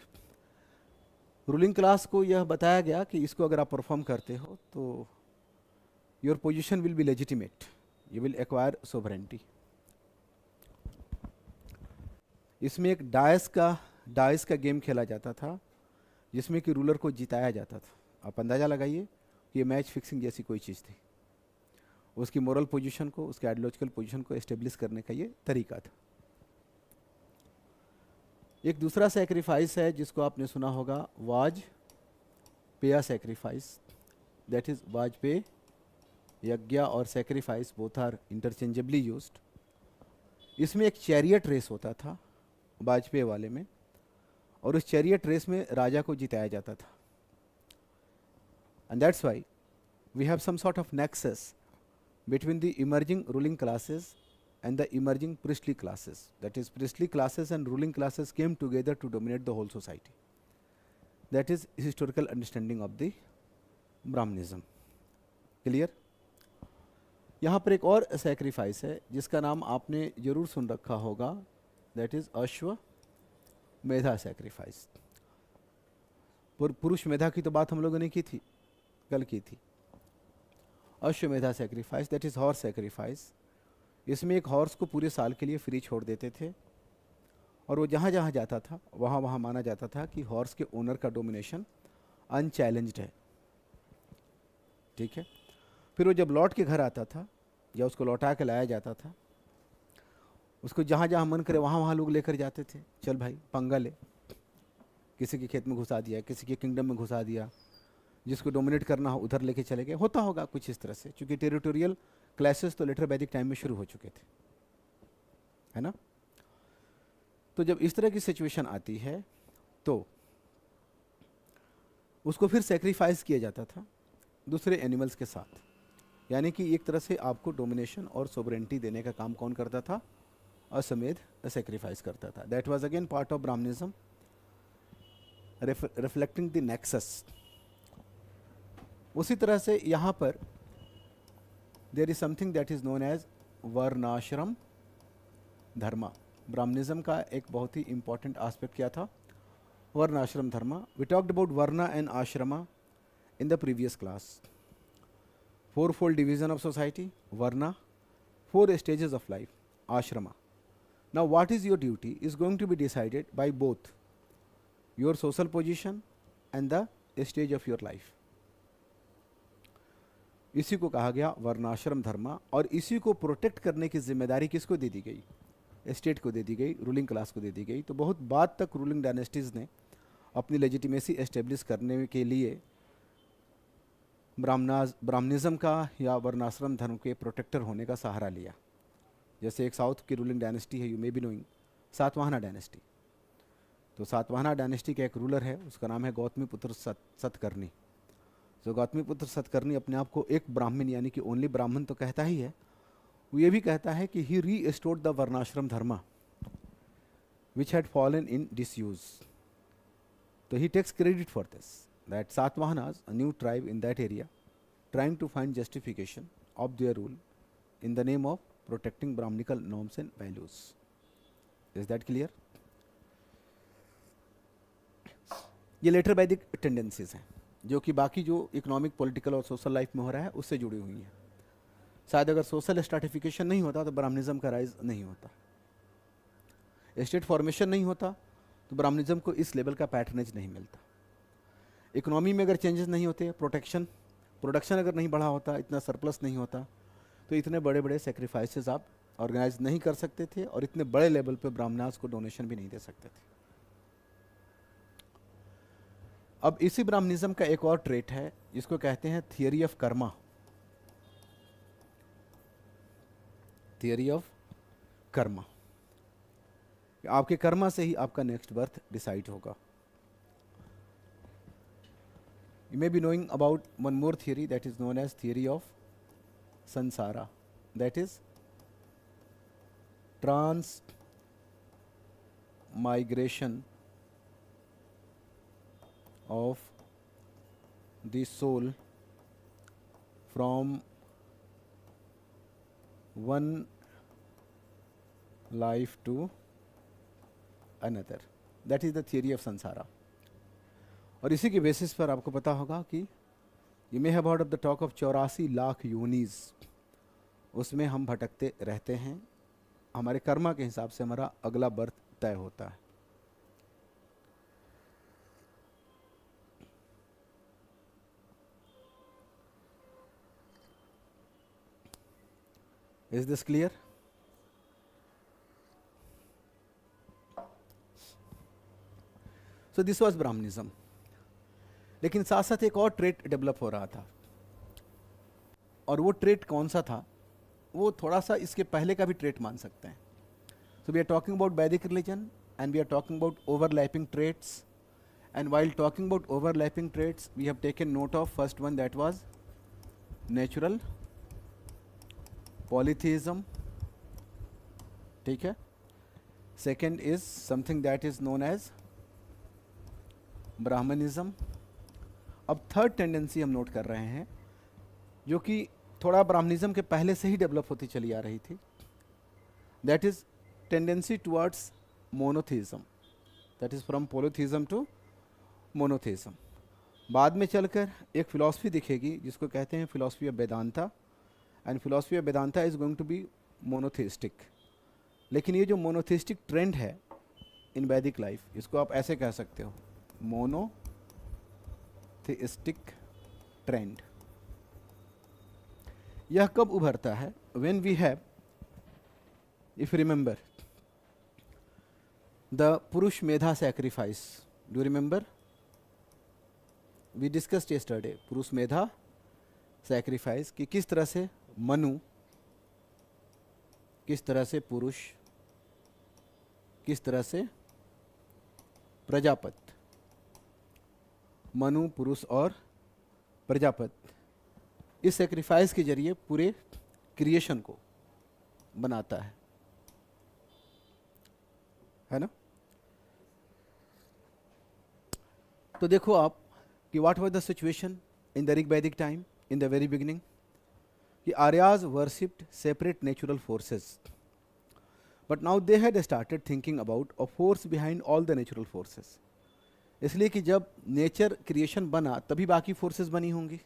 रूलिंग क्लास को यह बताया गया कि इसको अगर आप परफॉर्म करते हो तो your position will be legitimate, you will acquire sovereignty. इसमें एक डाइस का गेम खेला जाता था, जिसमें कि रूलर को जिताया जाता था. आप अंदाज़ा लगाइए कि ये मैच फिक्सिंग जैसी कोई चीज़ थी. उसकी मोरल पोजीशन को, उसके आइडियोलॉजिकल पोजीशन को एस्टेब्लिश करने का ये तरीका था. एक दूसरा सेक्रीफाइस है जिसको आपने सुना होगा Vajapeya sacrifice. That is Vajapeya yajna और sacrifice both are interchangeably used. इसमें एक चैरियट रेस होता था वाजपेय वाले में, और उस चैरियट रेस में राजा को जिताया जाता था. And that's why we have some sort of nexus between the emerging ruling classes and the emerging priestly classes. That is, priestly classes and ruling classes came together to dominate the whole society. That is historical understanding of the Brahmanism. Clear? यहाँ पर एक और sacrifice है जिसका नाम आपने जरूर सुन रखा होगा. That is Ashvamedha sacrifice. पुरुष मेधा की तो बात हम लोगों ने की थी, कल की थी. Ashvamedha sacrifice, that is horse sacrifice. इसमें एक हॉर्स को पूरे साल के लिए फ्री छोड़ देते थे, और वो जहाँ जहाँ जाता था वहाँ वहाँ माना जाता था कि हॉर्स के ओनर का डोमिनेशन अनचैलेंज्ड है. ठीक है. फिर वो जब लौट के घर आता था या उसको लौटा के लाया जाता था, उसको जहाँ जहाँ मन करे वहाँ वहाँ लोग लेकर जाते थे. चल भाई पंगा ले, किसी के खेत में घुसा दिया, किसी के किंगडम में घुसा दिया, जिसको डोमिनेट करना हो उधर लेके चले गए. होता होगा कुछ इस तरह से, क्योंकि टेरिटोरियल क्लासेस तो लेटर वैदिक टाइम में शुरू हो चुके थे, है ना. तो जब इस तरह की सिचुएशन आती है तो उसको फिर सेक्रीफाइस किया जाता था दूसरे एनिमल्स के साथ. यानी कि एक तरह से आपको डोमिनेशन और सोवरेंटी देने का काम कौन करता था? अश्वमेध सेक्रीफाइस करता था. That was again part of Brahmanism, reflecting the nexus. उसी तरह से यहाँ पर there is something that is known as वर्णाश्रम धर्म. ब्राह्मणिज्म का एक बहुत ही इंपॉर्टेंट एस्पेक्ट क्या था? Varnashrama dharma. We talked about varna and ashrama in the previous class. Fourfold division of society, varna, 4 stages of life, ashrama. Now what is your duty is going to be decided by both your social position and the stage of your life. इसी को कहा गया वर्णाश्रम धर्म, और इसी को protect करने की जिम्मेदारी किसको दे दी गई? स्टेट को दे दी गई, रूलिंग क्लास को दे दी गई. तो बहुत बाद तक रूलिंग डायनेस्टीज़ ने अपनी लेजिटिमेसी एस्टेब्लिश करने के लिए ब्राह्मणिज्म का या वर्णाश्रम धर्म के प्रोटेक्टर होने का सहारा लिया. जैसे एक साउथ की रूलिंग डायनेस्टी है, you may be knowing, Satavahana dynasty. तो सातवाहना डायनेस्टी का एक रूलर है, उसका नाम है गौतमीपुत्र सतकर्णी. जो गौतमीपुत्र सतकर्णी अपने आप को एक ब्राह्मण यानी कि ओनली ब्राह्मण तो कहता ही है, वो ये भी कहता है कि ही restored the varnashrama dharma which had fallen in disuse. तो he takes credit for this, that Satvahanas, a new tribe in that area, trying to find justification of their rule in the name of protecting Brahminical norms and values. Is that clear? ये letter वैदिक tendencies हैं जो कि बाकी जो economic, political और social life में हो रहा है उससे जुड़ी हुई हैं. शायद अगर सोशल स्ट्रैटिफिकेशन नहीं होता तो ब्राह्मणिज्म का राइज नहीं होता, स्टेट फॉर्मेशन नहीं होता तो ब्राह्मणिज्म को इस लेवल का पैटर्नेज नहीं मिलता. इकोनॉमी में अगर चेंजेस नहीं होते, प्रोडक्शन अगर नहीं बढ़ा होता, इतना सरप्लस नहीं होता, तो इतने बड़े बड़े सेक्रीफाइसेस आप ऑर्गेनाइज नहीं कर सकते थे और इतने बड़े लेवल पे ब्राह्मणास को डोनेशन भी नहीं दे सकते थे। अब इसी ब्राह्मणिज्म का एक और ट्रेट है जिसको कहते हैं theory of Karma. Theory of Karma, आपके कर्मा से ही आपका नेक्स्ट बर्थ डिसाइड होगा। You may be knowing about one more theory that is known as theory of Sansara, that is transmigration of the soul from one life to another. That is the theory of Sansara. और इसी के basis पर आपको पता होगा कि you may have heard of the talk of 84 lakh yonis, उसमें हम भटकते रहते हैं। हमारे कर्मा के हिसाब से हमारा अगला बर्थ तय होता है। Is this clear? So this was Brahmanism. लेकिन साथ साथ एक और ट्रेट डेवलप हो रहा था, और वो ट्रेट कौन सा था, वो थोड़ा सा इसके पहले का भी ट्रेट मान सकते हैं। So we are talking about Vedic religion and we are talking about overlapping traits, and while talking about overlapping traits we have taken note of first one, that was natural polytheism, ठीक है। Second is something that is known as Brahmanism. अब third tendency हम नोट कर रहे हैं जो कि थोड़ा ब्राह्मणिज्म के पहले से ही डेवलप होती चली आ रही थी, that is tendency towards monotheism, that is from polytheism to monotheism. बाद में चलकर एक फिलॉसफी दिखेगी जिसको कहते हैं philosophy of Vedanta, and philosophy of Vedanta is going to be monotheistic. लेकिन ये जो मोनोथीइस्टिक ट्रेंड है इन वैदिक लाइफ, इसको आप ऐसे कह सकते हो, मोनोथीइस्टिक ट्रेंड। यह कब उभरता है? When we have, if remember, the Purusha medha sacrifice. Do remember? We discussed yesterday Purusha medha sacrifice कि किस तरह से मनु, किस तरह से पुरुष, किस तरह से प्रजापति, मनु, पुरुष और प्रजापति इस सेक्रीफाइस के जरिए पूरे क्रिएशन को बनाता है ना। तो देखो आप कि what was the situation in the Rig Vedic time in the very beginning, कि Aryas worshipped separate natural forces, but now they had started thinking about a force behind all the natural forces. इसलिए कि जब नेचर क्रिएशन बना तभी बाकी forces बनी होंगी।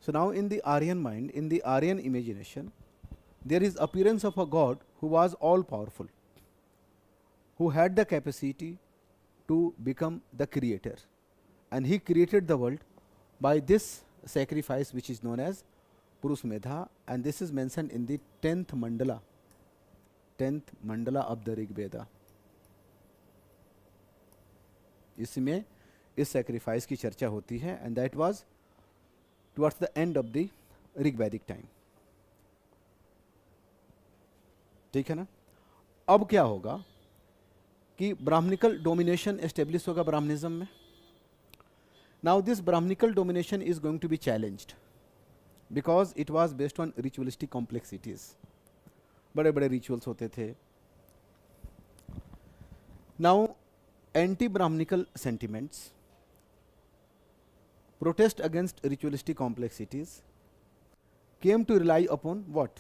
So now in the Aryan mind, in the Aryan imagination, there is appearance of a god who was all powerful, who had the capacity to become the creator, and he created the world by this sacrifice which is known as Purusmedha, and this is mentioned in the 10th mandala, 10th mandala of the Rig Veda. इसमें इस sacrifice की चर्चा होती है, and that was towards the end of the Rig Vedic time. ठीक है ना। अब क्या होगा कि ब्राह्मणिकल डोमिनेशन एस्टेब्लिश होगा ब्राह्मणिज्म में। Now this Brahmanical domination is going to be challenged because it was based on ritualistic complexities. बड़े बड़े रिचुअल्स होते थे। Now anti Brahmanical sentiments, protest against ritualistic complexities, came to rely upon what?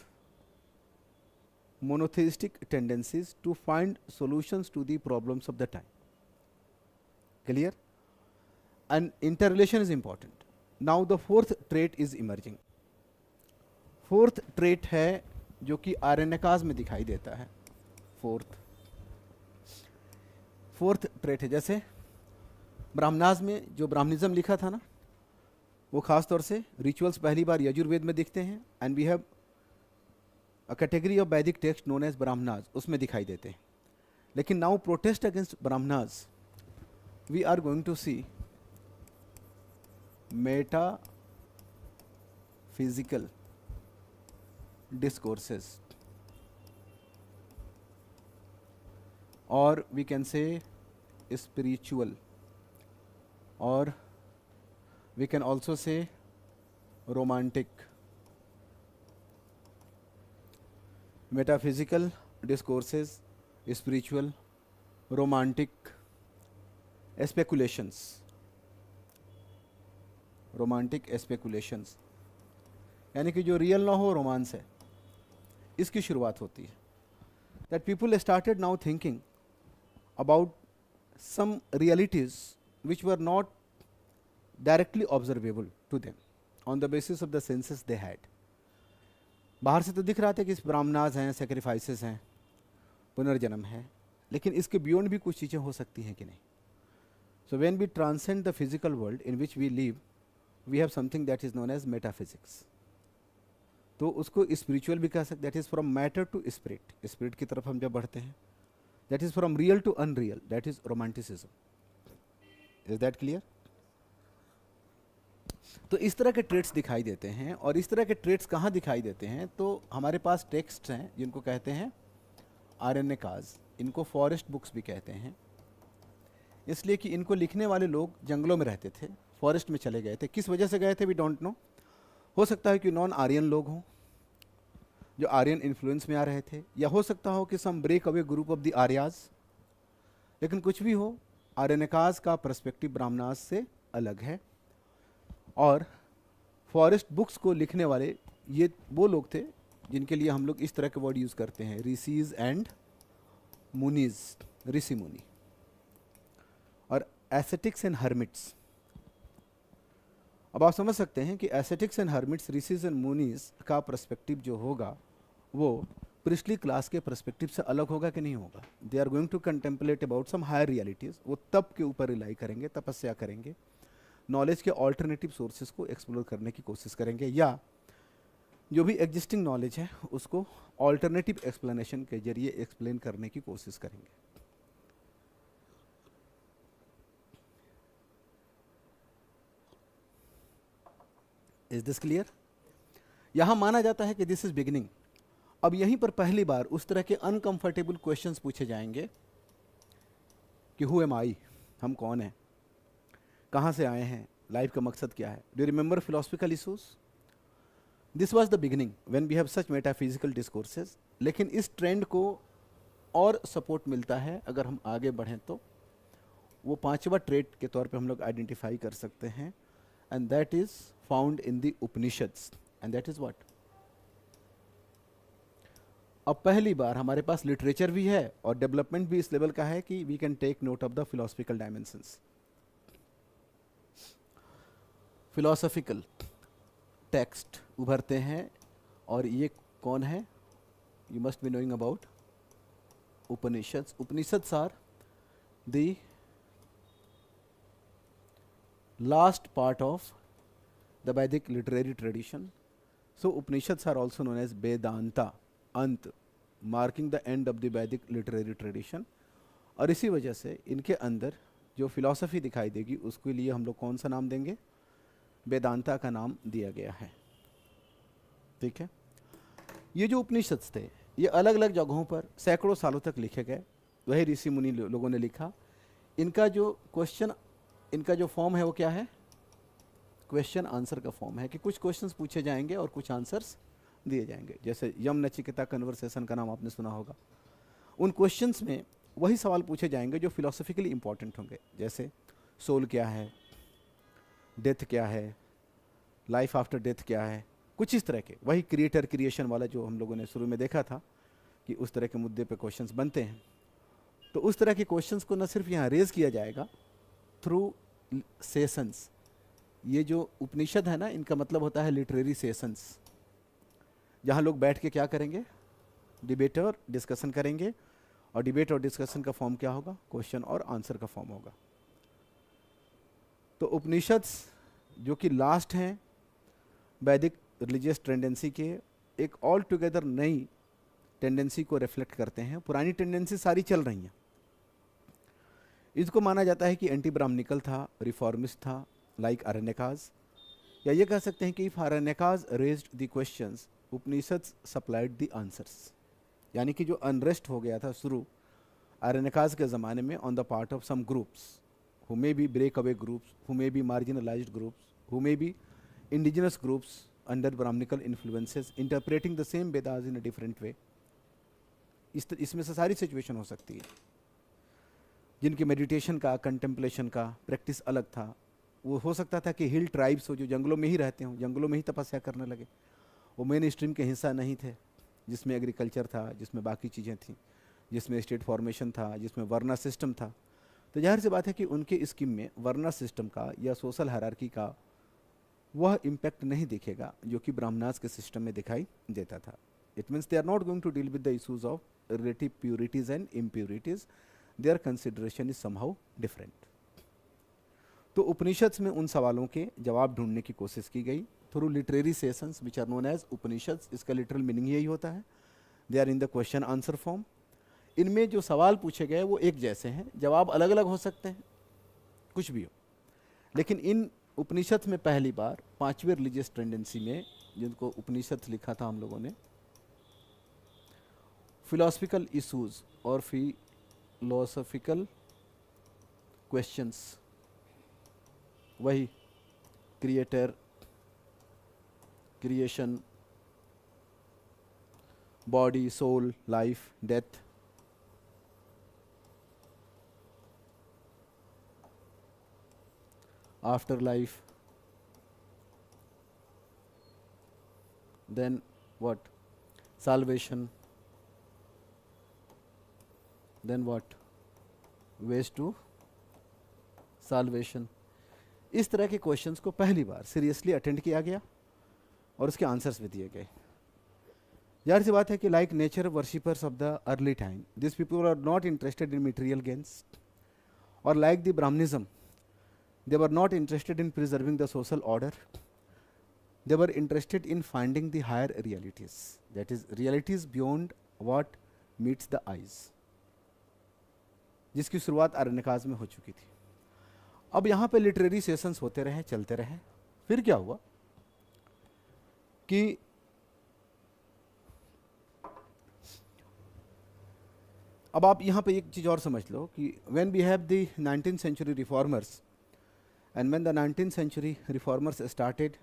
monotheistic tendencies to find solutions to the problems of the time. Clear? And interrelation is important. Now the fourth trait is emerging. Fourth trait है जो कि आरण्यकाज में दिखाई देता है। Fourth trait है, जैसे ब्राह्मणाज में जो ब्राह्मणिज्म लिखा था ना, वो खास तौर से रिचुअल्स पहली बार यजुर्वेद में दिखते हैं, and we have a category of Vedic text known as Brahmanas, उसमें दिखाई देते हैं. लेकिन now protest against Brahmanas we are going to see metaphysical discourses, or we can say spiritual, or we can also say romantic. Metaphysical discourses, spiritual, romantic, speculations, romantic speculations, यानी कि जो real ना हो रोमांस है, इसकी शुरुआत होती है. That people started now thinking about some realities which were not directly observable to them on the basis of the senses they had. बाहर से तो दिख रहा था कि इस ब्राह्मणाज हैं, सेक्रीफाइसेस हैं, पुनर्जन्म है, लेकिन इसके बियॉन्ड भी कुछ चीज़ें हो सकती हैं कि नहीं. So when we transcend the physical world in which we live we have something that is known as metaphysics. तो उसको स्पिरिचुअल भी कह सकते, that is from matter to spirit, spirit की तरफ हम जब बढ़ते हैं. That is from real to unreal, that is romanticism. Is that clear? तो इस तरह के ट्रेट्स दिखाई देते हैं. और इस तरह के ट्रेट्स कहाँ दिखाई देते हैं? तो हमारे पास टेक्स्ट हैं जिनको कहते हैं आरण्यकाज. इनको फॉरेस्ट बुक्स भी कहते हैं, इसलिए कि इनको लिखने वाले लोग जंगलों में रहते थे, फॉरेस्ट में चले गए थे. किस वजह से गए थे वी डोंट नो. हो सकता है कि नॉन आर्यन लोग हों जो आर्यन इन्फ्लुएंस में आ रहे थे, या हो सकता हो कि some break away group of the Aryas. लेकिन कुछ भी हो, आर्यनकाज का पर्सपेक्टिव ब्राह्मणास से अलग है. और फॉरेस्ट बुक्स को लिखने वाले ये वो लोग थे जिनके लिए हम लोग इस तरह के वर्ड यूज़ करते हैं, ऋषिज एंड मुनीज, ऋषि मुनि. और एसेटिक्स एंड हर्मिट्स. अब आप समझ सकते हैं कि ascetics and hermits, rishis and munis का पर्सपेक्टिव जो होगा वो प्रिस्टली क्लास के पर्सपेक्टिव से अलग होगा कि नहीं होगा. They are going to contemplate about some higher realities. वो तप के ऊपर रिलाई करेंगे, तपस्या करेंगे, नॉलेज के ऑल्टरनेटिव सोर्सेज को एक्सप्लोर करने की कोशिश करेंगे, या जो भी एग्जिस्टिंग नॉलेज है उसको ऑल्टरनेटिव एक्सप्लेनेशन के जरिए एक्सप्लेन करने की कोशिश करेंगे. Is this clear? यहां माना जाता है कि दिस इज बिगिनिंग. अब यहीं पर पहली बार उस तरह के अनकंफर्टेबल क्वेश्चंस पूछे जाएंगे कि हु एम आई, हम कौन हैं, कहाँ से आए हैं, लाइफ का मकसद क्या है. Do remember philosophical issues? This was the beginning when we have such metaphysical discourses. लेकिन इस ट्रेंड को और सपोर्ट मिलता है अगर हम आगे बढ़ें तो. वो पांचवा ट्रेड के तौर पे हम लोग आइडेंटिफाई कर सकते हैं, and that is found in the Upanishads. And that is what. अब पहली बार हमारे पास लिटरेचर भी है और डेवलपमेंट भी इस लेवल का है कि we can take note of the philosophical dimensions. Philosophical text उभरते हैं, और ये कौन है? You must be knowing about Upanishads. Upanishads are the last part of the Vedic literary tradition. So Upanishads are also known as Vedanta, Ant, marking the end of the Vedic literary tradition. और इसी वजह से इनके अंदर जो फिलॉसफी दिखाई देगी उसके लिए हम लोग कौन सा नाम देंगे? वेदांता का नाम दिया गया है. ठीक है. ये जो उपनिषद थे ये अलग अलग जगहों पर सैकड़ों सालों तक लिखे गए, वही ऋषि मुनि लोगों ने लिखा. इनका जो क्वेश्चन, इनका जो फॉर्म है वो क्या है? क्वेश्चन आंसर का फॉर्म है कि कुछ क्वेश्चंस पूछे जाएंगे और कुछ आंसर्स दिए जाएंगे. जैसे यम नचिकेता कन्वर्सेशन का नाम आपने सुना होगा. उन क्वेश्चंस में वही सवाल पूछे जाएंगे जो फिलोसफिकली इंपॉर्टेंट होंगे, जैसे सोल क्या है, डेथ क्या है, लाइफ आफ्टर डेथ क्या है, कुछ इस तरह के. वही क्रिएटर क्रिएशन वाला जो हम लोगों ने शुरू में देखा था कि उस तरह के मुद्दे पे क्वेश्चंस बनते हैं. तो उस तरह के क्वेश्चंस को न सिर्फ यहाँ रेज किया जाएगा थ्रू सेशंस. ये जो उपनिषद है ना, इनका मतलब होता है लिटरेरी सेशंस, जहाँ लोग बैठ के क्या करेंगे? डिबेट और डिस्कशन करेंगे. और डिबेट और डिस्कशन का फॉर्म क्या होगा? क्वेश्चन और आंसर का फॉर्म होगा. तो उपनिषद्स जो कि लास्ट हैं वैदिक रिलीजियस टेंडेंसी के, एक ऑल टुगेदर नई टेंडेंसी को रिफ्लेक्ट करते हैं, पुरानी टेंडेंसी सारी चल रही हैं। इसको माना जाता है कि एंटी ब्राह्मणिकल था, रिफॉर्मिस्ट था, लाइक अरण्यकाज, या ये कह सकते हैं कि if Aranyakas raised the questions, Upanishads supplied the answers. यानी कि जो अनरेस्ट हो गया था शुरू अरण्यकाज के ज़माने में on the part of some groups who may be breakaway groups, who may be marginalized groups, who may be indigenous groups under Brahminical influences, interpreting the same Vedas in a different way. इसमें से सारी situation हो सकती है, जिनकी meditation का, contemplation का practice अलग था। वो हो सकता था कि हिल ट्राइब्स हो, जो जंगलों में ही रहते हों, जंगलों में ही तपस्या करने लगे, वो मेन स्ट्रीम के हिस्सा नहीं थे, जिसमें एग्रीकल्चर था, जिसमें बाकी चीज़ें थीं, जिसमें स्टेट फॉर्मेशन था, जिसमें वर्ना सिस्टम था। तो जाहिर सी बात है कि उनके स्कीम में वर्ना सिस्टम का या सोशल हायरार्की का वह इम्पैक्ट नहीं दिखेगा जो कि ब्राह्मणास के सिस्टम में दिखाई देता था। It means they are not going to deal with the issues of relative purities and impurities, their consideration is somehow different. तो उपनिषद्स में उन सवालों के जवाब ढूंढने की कोशिश की गई through literary sessions which are known as Upanishads. इसका लिटरल मीनिंग यही होता है, they are in the question answer form. इनमें जो सवाल पूछे गए वो एक जैसे हैं, जवाब अलग अलग हो सकते हैं, कुछ भी हो, लेकिन इन उपनिषद में पहली बार पांचवें रिलीजियस टेंडेंसी में, जिनको उपनिषद लिखा था हम लोगों ने, फिलोसफिकल इशूज और फिलोसफिकल क्वेश्चंस, वही creator, creation, body, soul, life, death, afterlife, then what? Salvation, then what? Ways to salvation। इस तरह के क्वेश्चंस को पहली बार सीरियसली अटेंड किया गया और उसके आंसर्स भी दिए गए। जाहिर सी बात है कि like nature worshippers of the early time, this people are not interested in material gains, और like the Brahmanism, they were not interested in preserving the social order, they were interested in finding the higher realities, that is realities beyond what meets the eyes, जिसकी शुरुआत अरण्यकाज में हो चुकी थी। अब यहाँ पे लिटरेरी सेशंस होते रहे, चलते रहे। फिर क्या हुआ कि अब आप यहाँ पे एक चीज़ और समझ लो कि when we have the 19th century reformers, and when the 19th century reformers started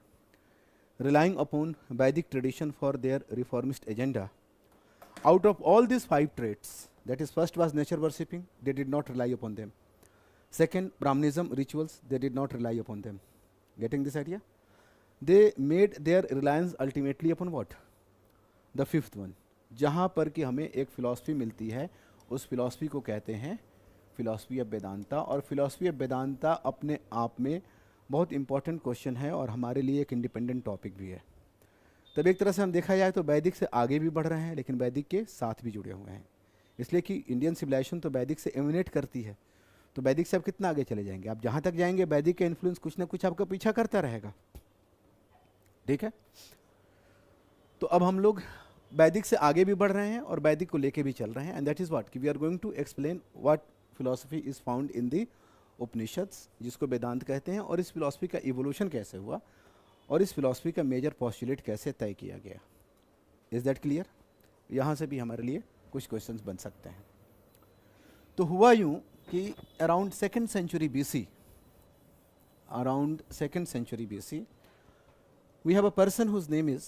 relying upon Vedic tradition for their reformist agenda, out of all these 5 traits, that is, first was nature worshipping, they did not rely upon them. Second, Brahmanism, rituals, they did not rely upon them. Getting this idea? They made their reliance ultimately upon what? The 5th one, जहाँ पर कि हमें एक philosophy मिलती है, उस philosophy को कहते हैं फिलॉसफी ऑफ वेदांता। और फिलॉसफी ऑफ वेदांता अपने आप में बहुत इंपॉर्टेंट क्वेश्चन है और हमारे लिए एक इंडिपेंडेंट टॉपिक भी है। तब एक तरह से हम देखा जाए तो वैदिक से आगे भी बढ़ रहे हैं, लेकिन वैदिक के साथ भी जुड़े हुए हैं, इसलिए कि इंडियन सिविलाइजेशन तो वैदिक से एमिनेट करती है। तो वैदिक से आप कितना आगे चले जाएंगे, आप जहाँ तक जाएंगे वैदिक का इन्फ्लुएंस कुछ ना कुछ आपका पीछा करता रहेगा। ठीक है, तो अब हम लोग वैदिक से आगे भी बढ़ रहे हैं और वैदिक को लेके भी चल रहे हैं, एंड दैट इज़ व्हाट कि we are going to explain what philosophy is found in the Upanishads, जिसको वेदांत कहते हैं, और इस फिलॉसफी का इवोल्यूशन कैसे हुआ और इस फिलॉसफी का मेजर पॉस्टुलेट कैसे तय किया गया। Is that clear? यहाँ से भी हमारे लिए कुछ क्वेश्चंस बन सकते हैं। तो हुआ यूँ कि around 2nd century BC, we have a person whose name is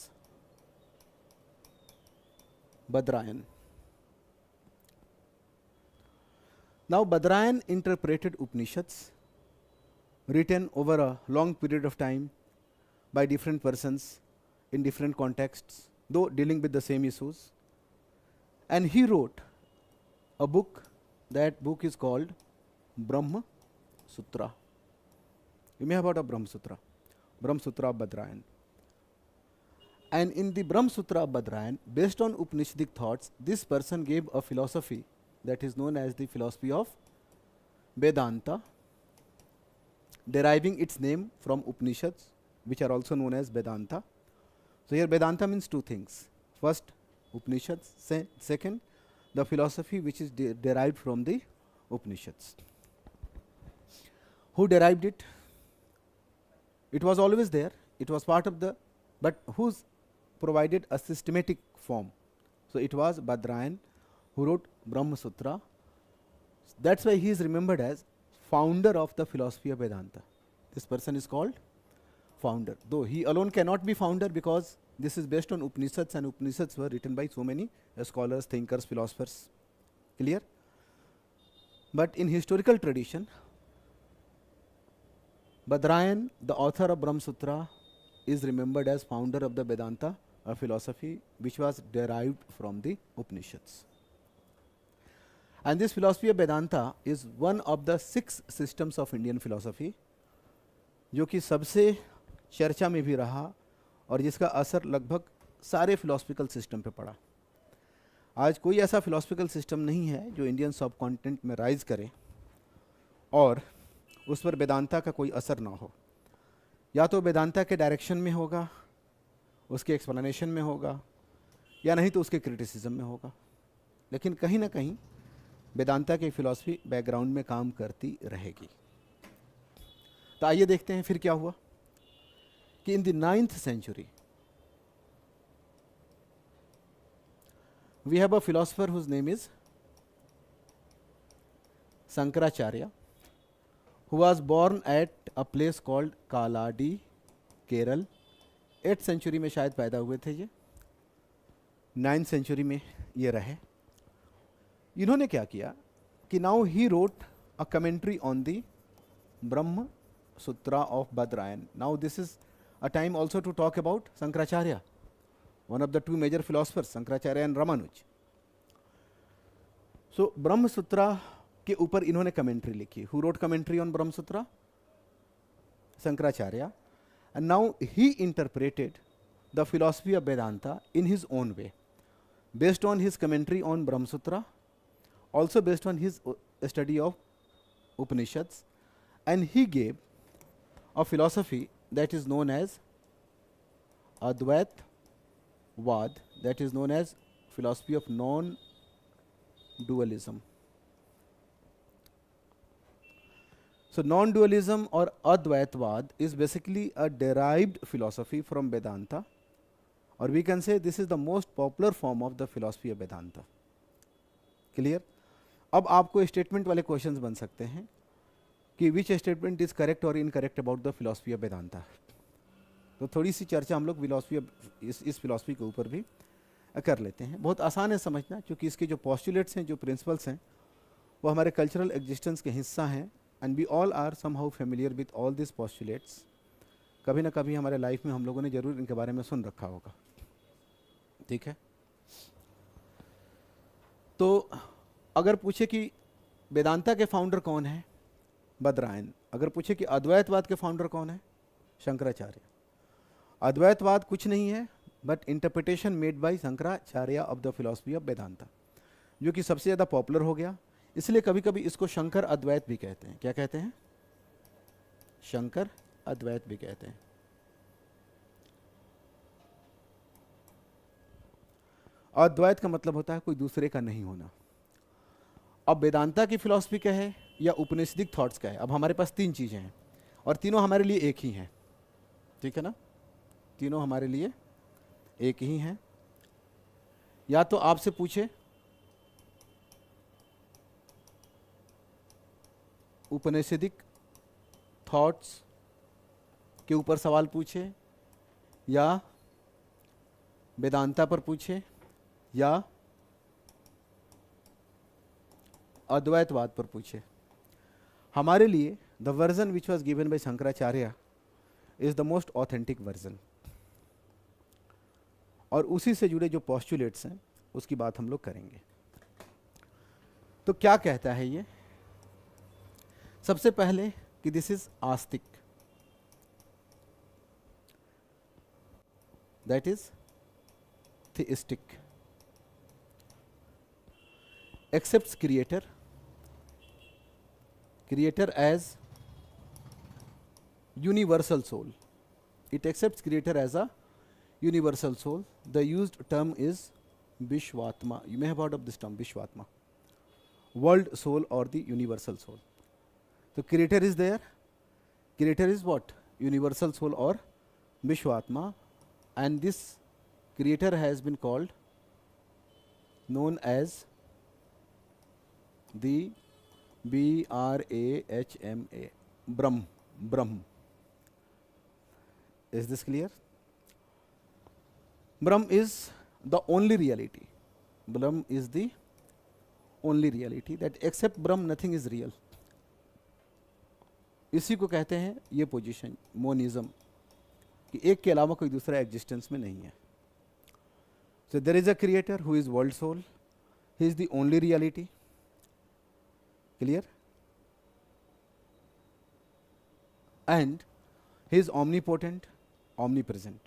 Badrayan. Now Badrayan interpreted Upanishads written over a long period of time by different persons in different contexts, though dealing with the same issues, and he wrote a book. That book is called Brahma Sutra. You may have heard of Brahma Sutra of Badrayan. And in the Brahma Sutra of Badrayan, based on Upanishadic thoughts, this person gave a philosophy that is known as the philosophy of Vedanta, deriving its name from Upanishads, which are also known as Vedanta. So here Vedanta means two things. First, Upanishads. Second, the philosophy which is derived from the Upanishads. Who derived it? It was always there. It was part of the, but who's provided a systematic form? So it was Badrayan who wrote Brahma Sutra. That's why he is remembered as founder of the philosophy of Vedanta. This person is called founder. Though he alone cannot be founder, because this is based on Upanishads, and Upanishads were written by so many scholars, thinkers, philosophers. Clear? But in historical tradition, Badrayan, the author of Brahma Sutra, is remembered as founder of the Vedanta, a philosophy which was derived from the Upanishads. And this philosophy of Vedanta is one of the 6 systems of Indian philosophy, जो कि सबसे चर्चा में भी रहा और जिसका असर लगभग सारे फिलोसफिकल सिस्टम पे पड़ा. आज कोई ऐसा फिलोसफिकल सिस्टम नहीं है जो इंडियन सब कॉन्टिनेंट में राइज करे और उस पर वेदांता का कोई असर ना हो. या तो वेदांता के डायरेक्शन में होगा, उसके एक्सप्लेनेशन में होगा, या नहीं तो उसके क्रिटिसिज्म में होगा, लेकिन कहीं ना कहीं वेदांता की फिलॉसफी बैकग्राउंड में काम करती रहेगी. तो आइए देखते हैं फिर क्या हुआ कि in the 9th century we have a philosopher whose name is Shankaracharya, who was born at a place called Kaladi, Kerala. 8th century में शायद पैदा हुए थे ये, 9th century में ये रहे. इन्होंने क्या किया कि now he wrote a commentary on the Brahma Sutra of Badarayana. Now this is a time also to talk about Shankaracharya, one of the 2 major philosophers, Shankaracharya and Ramanuj. So ब्रह्म सूत्रा के ऊपर इन्होंने कमेंट्री लिखी. Who wrote commentary on Brahma Sutra? Shankaracharya. And now he interpreted the philosophy of Vedanta in his own way, based on his commentary on Brahma Sutra, also based on his study of Upanishads, and he gave a philosophy that is known as Advait Vad, that is known as philosophy of non-dualism. So non-dualism or Advaitvad is basically a derived philosophy from Vedanta, or we can say this is the most popular form of the philosophy of Vedanta. Clear? अब आपको statement वाले questions बन सकते हैं कि which statement is correct और incorrect about the philosophy of Vedanta. तो थोड़ी सी चर्चा हम लोग फिलॉसफी इस फिलॉसफी के ऊपर भी कर लेते हैं. बहुत आसान है समझना, क्योंकि इसके जो पॉस्टुलेट्स हैं, जो प्रिंसिपल्स हैं, वो हमारे कल्चरल एग्जिस्टेंस के हिस्सा हैं, and we all are somehow familiar with all this postulates. कभी ना कभी हमारे लाइफ में हम लोगों ने जरूर इनके बारे में सुन रखा होगा. ठीक है? तो अगर पूछे कि वेदांता के फाउंडर कौन है, बद्रायन. अगर पूछे कि अद्वैतवाद के फाउंडर कौन है, शंकराचार्य. अद्वैतवाद कुछ नहीं है but interpretation made by Shankaracharya of the philosophy of Vedanta, जो कि सबसे ज़्यादा पॉपुलर हो गया. इसलिए कभी कभी इसको शंकर अद्वैत भी कहते हैं. क्या कहते हैं? शंकर अद्वैत भी कहते हैं. अद्वैत का मतलब होता है कोई दूसरे का नहीं होना. अब वेदांता की फिलॉसफी क्या है या उपनिषदिक थॉट्स का है? अब हमारे पास 3 चीज़ें हैं और तीनों हमारे लिए एक ही हैं. ठीक है ना? तीनों हमारे लिए एक ही हैं. या तो आपसे पूछे उपनिषदिक थॉट्स के ऊपर सवाल पूछे, या वेदांता पर पूछे, या अद्वैतवाद पर पूछे. हमारे लिए the version which was given by Shankaracharya is the most authentic version, और उसी से जुड़े जो पॉस्टुलेट्स हैं उसकी बात हम लोग करेंगे. तो क्या कहता है ये? सबसे पहले कि this is Astik, that is theistic, accepts creator as universal soul. It accepts creator as a universal soul. The used term is Vishwatma. You may have heard of this term, Vishwatma. World soul or the universal soul. So creator is there. Creator is what? Universal soul or Vishwatma. And this creator has been called, known as the Brahma. Brahm. Brahm. Is this clear? Brahm is the only reality. Brahm is the only reality, that except Brahm nothing is real. इसी को कहते हैं ये position monism, कि एक के अलावा कोई दूसरा एग्जिस्टेंस में नहीं है. So there is a creator who is world soul. He is the only reality. Clear? And he is omnipotent, omnipresent.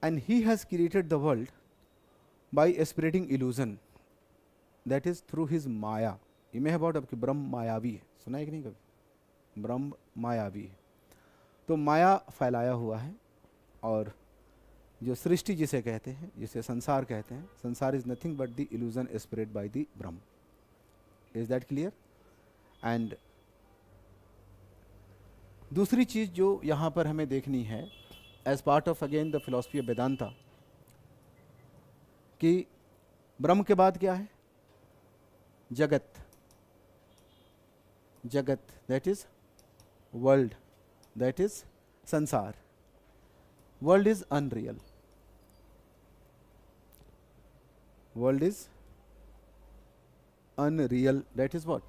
And he has created the world by spreading illusion. That is through his Maya. You may have heard of ब्रह्म मायावी है, सुना है कि नहीं कभी? ब्रह्म मायावी है. तो माया फैलाया हुआ है, और जो सृष्टि जिसे कहते हैं, जिसे संसार कहते हैं, samsara is nothing but the illusion spread by the Brahman. Is that clear? And दूसरी चीज जो यहाँ पर हमें देखनी है, as part of again the philosophy of Vedanta, कि ब्रह्म के बाद क्या है? Jagat. Jagat, that is world, that is samsara. World is unreal. World is unreal. That is what?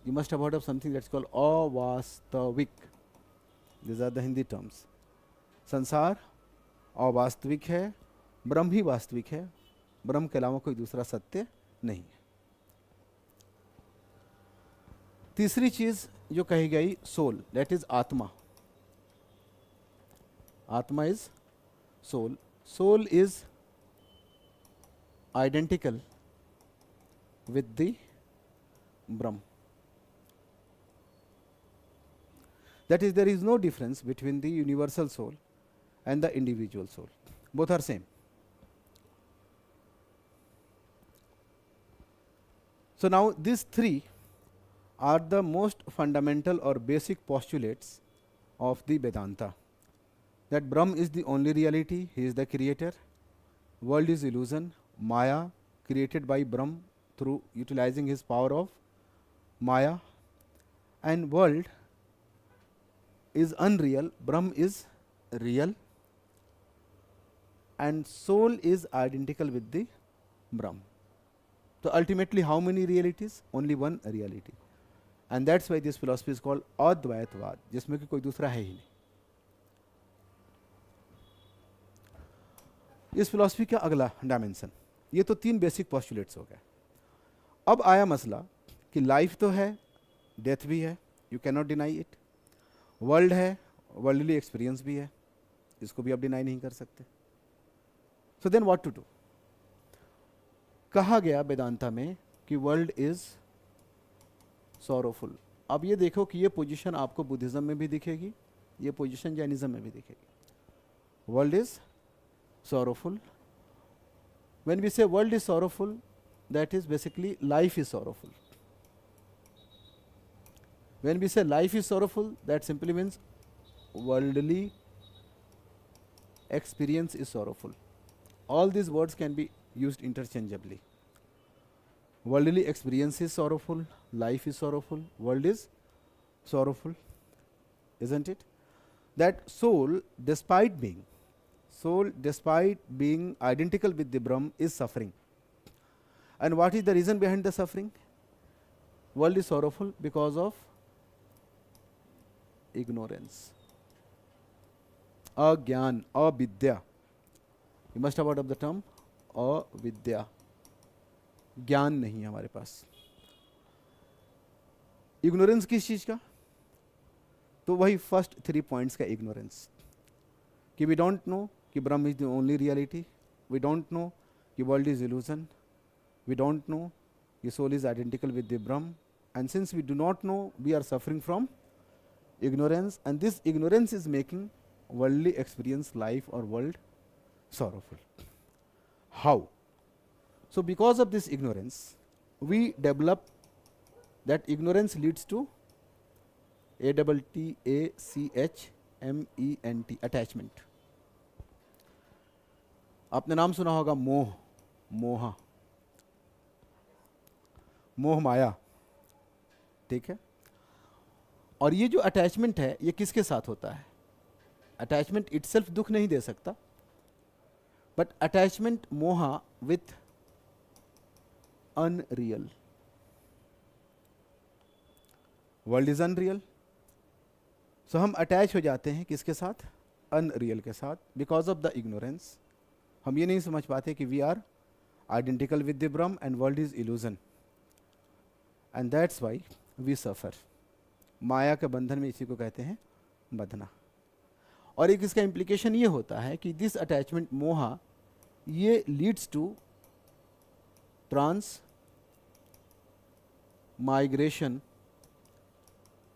You must have heard of something that's called अवास्तविक. These are the Hindi terms. संसार अवास्तविक है, ब्रह्म ही वास्तविक है, ब्रह्म के अलावा कोई दूसरा सत्य नहीं है. तीसरी चीज जो कही गई, soul, that is atma. Atma is soul. Soul is identical with the Brahm. That is, there is no difference between the universal soul and the individual soul. Both are same. So now these three are the most fundamental or basic postulates of the Vedanta. That Brahm is the only reality, he is the creator. World is illusion, Maya, created by Brahm through utilizing his power of Maya. And world is unreal, Brahm is real. And soul is identical with the Brahm. So ultimately, how many realities? Only one reality. And that's why this philosophy is called Advaitavad, जिसमें कि कोई दूसरा है ही नहीं. इस philosophy का अगला dimension, ये तो तीन बेसिक पॉस्टुलेट्स हो गए. अब आया मसला कि लाइफ तो है, डेथ भी है, you can not deny it. World है, वर्ल्डली एक्सपीरियंस भी है, इसको भी आप डिनाई नहीं कर सकते. So then what to do? कहा गया वेदांता में कि वर्ल्ड इज सॉरोफुल. अब ये देखो कि ये पोजीशन आपको बुद्धिज्म में भी दिखेगी, ये पोजीशन जैनिज्म में भी दिखेगी. World is sorrowful. When we say world is sorrowful, that is basically life is sorrowful. When we say life is sorrowful, that simply means worldly experience is sorrowful. All these words can be used interchangeably. Worldly experience is sorrowful, life is sorrowful, world is sorrowful, isn't it? That soul, despite being identical with the Brahm, is suffering. And what is the reason behind the suffering? World is sorrowful because of ignorance. Agyan, avidya. You must have heard of the term avidya. ज्ञान नहीं है हमारे पास. Ignorance किस चीज का? तो वही first 3 points का इग्नोरेंस, कि वी डोंट नो कि Brahman is the only reality, we don't know कि world is illusion, we don't know कि soul is identical with the Brahman. And since we do not know, we are suffering from ignorance, and this ignorance is making worldly experience, life or world sorrowful. How? So because of this ignorance, we develop that ignorance leads to ATTACHMENT, attachment. आपने नाम सुना होगा मोह, मोहा, मोह माया, ठीक है। और ये जो अटैचमेंट है ये किसके साथ होता है? अटैचमेंट इटसेल्फ दुख नहीं दे सकता, but attachment moha with unreal, world is unreal, so हम अटैच हो जाते हैं किसके साथ? अनरियल के साथ, बिकॉज ऑफ द इग्नोरेंस। हम ये नहीं समझ पाते कि we are identical with the Brahman and world is illusion, and that's why we suffer. माया के बंधन में इसी को कहते हैं बंधना। और एक इसका इम्प्लीकेशन ये होता है कि दिस अटैचमेंट मोहा ये leads to transmigration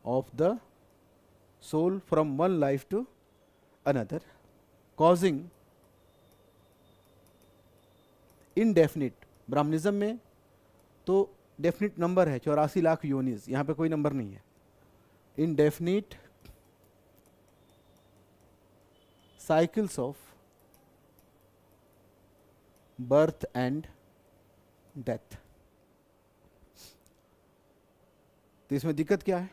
of the soul from one life to another, causing indefinite, Brahmanism में तो डेफिनिट नंबर है 84 लाख योनिज, यहाँ पे कोई नंबर नहीं है। indefinite cycles of birth and death। तो इसमें दिक्कत क्या है?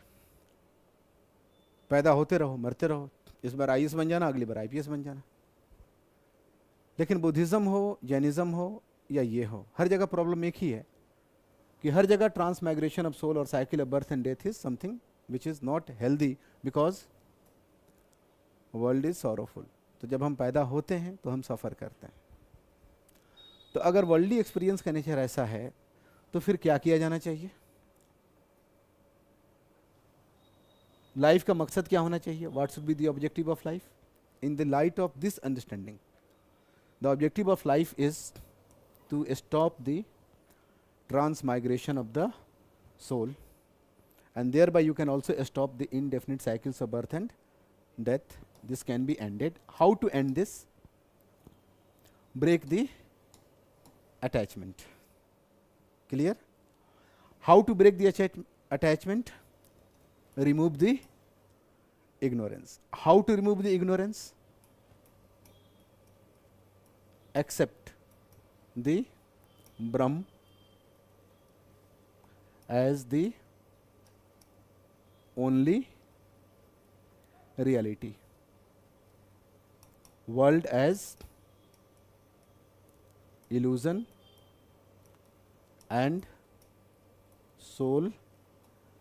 पैदा होते रहो, मरते रहो, इस बार आईएएस बन जाना, अगली बार आईपीएस बन जाना। लेकिन बुद्धिज्म हो, जैनिज्म हो या ये हो, हर जगह प्रॉब्लम एक ही है कि हर जगह ट्रांस माइग्रेशन ऑफ सोल और cycle of birth and death is something which is not healthy, because world is sorrowful. तो जब हम पैदा होते हैं तो हम सफ़र करते हैं। तो अगर वर्ल्डली एक्सपीरियंस का नेचर ऐसा है तो फिर क्या किया जाना चाहिए? लाइफ का मकसद क्या होना चाहिए? What should be the objective of life? In the light of this understanding, the objective of life is to stop the transmigration of the soul, and thereby you can also stop the indefinite cycles of birth and death. This can be ended. How to end this? Break the attachment. Clear? How to break the attachment? Remove the ignorance. How to remove the ignorance? Accept the Brahm as the only reality, world as illusion, and soul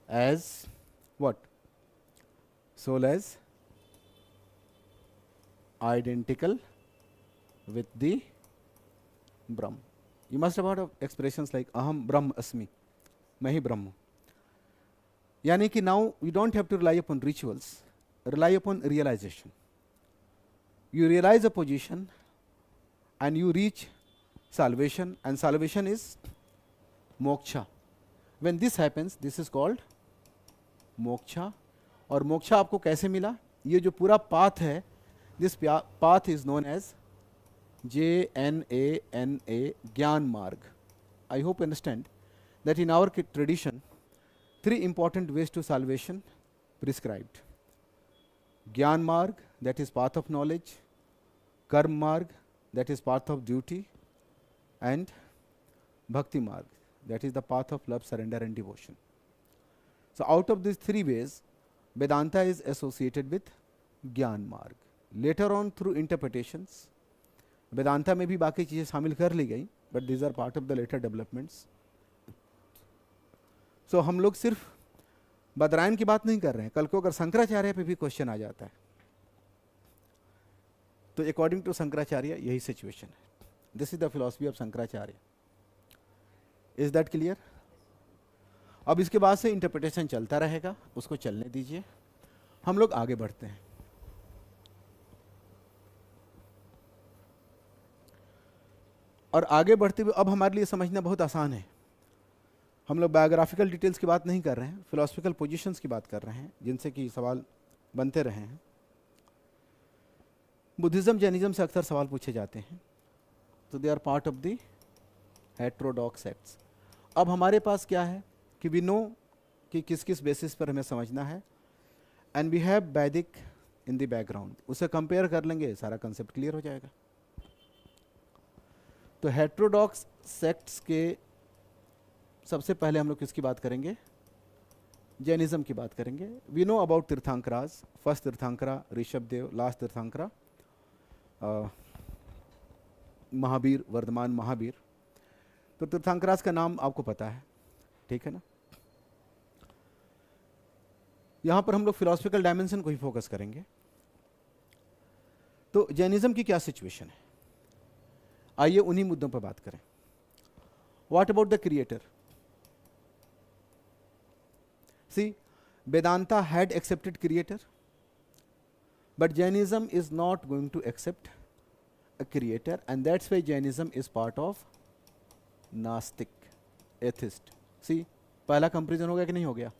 as what? Soul as identical with the Brahm. You must have heard of expressions like aham Brahm asmi, मैं ही ब्रह्म हूं। यानी कि now you don't have to rely upon rituals, rely upon realization. You realize a position and you reach salvation, and salvation is moksha. When this happens, this is called moksha. और मोक्षा आपको कैसे मिला? ये जो पूरा पाथ है, this path is known as JNANA, jnana मार्ग. I hope you understand that in our tradition, 3 important ways to salvation prescribed. Gyan Marg, that is path of knowledge; Karm Marg, that is path of duty; and Bhakti Marg, that is the path of love, surrender and devotion. So out of these 3 ways, Vedanta is associated with Gyan Marg. Later on, through interpretations, Vedanta में भी बाकी चीज़ें शामिल कर ली गई, but these are part of the later developments. So हम लोग सिर्फ बदरायन की बात नहीं कर रहे हैं, कल को अगर शंकराचार्य पे भी क्वेश्चन आ जाता है तो अकॉर्डिंग टू शंकराचार्य यही सिचुएशन है. This is the philosophy of Shankaracharya. Is that clear? अब इसके बाद से इंटरप्रिटेशन चलता रहेगा, उसको चलने दीजिए, हम लोग आगे बढ़ते हैं. और आगे बढ़ते हुए अब हमारे लिए समझना बहुत आसान है. हम लोग बायोग्राफिकल डिटेल्स की बात नहीं कर रहे हैं, फिलोसफिकल पोजीशंस की बात कर रहे हैं जिनसे कि सवाल बनते रहे हैं. बुद्धिज़्म जैनिज़्म से अक्सर सवाल पूछे जाते हैं, तो they are part of the heterodox sects. अब हमारे पास क्या है कि वी नो कि किस किस बेसिस पर हमें समझना है, एंड वी हैव वैदिक इन द बैकग्राउंड, उसे कंपेयर कर लेंगे, सारा कंसेप्ट क्लियर हो जाएगा। तो हेट्रोडॉक्स सेक्ट्स के सबसे पहले हम लोग किसकी बात करेंगे? जैनिज्म की बात करेंगे। We know about Tirthankaras, first Tirthankara Rishabhadeva, last Tirthankara Mahavira, Vardhamana Mahavira. तो तीर्थंकराज का नाम आपको पता है, ठीक है ना। यहां पर हम लोग फिलोसफिकल डायमेंशन को ही फोकस करेंगे। तो जैनिज्म की क्या सिचुएशन है, आइए उन्हीं मुद्दों पर बात करें। What about the creator? See, Vedanta had accepted creator, but Jainism is not going to accept a creator, and that's why Jainism is part of Nastic, atheist. See, पहला कंपेरिजन हो गया कि नहीं हो गया?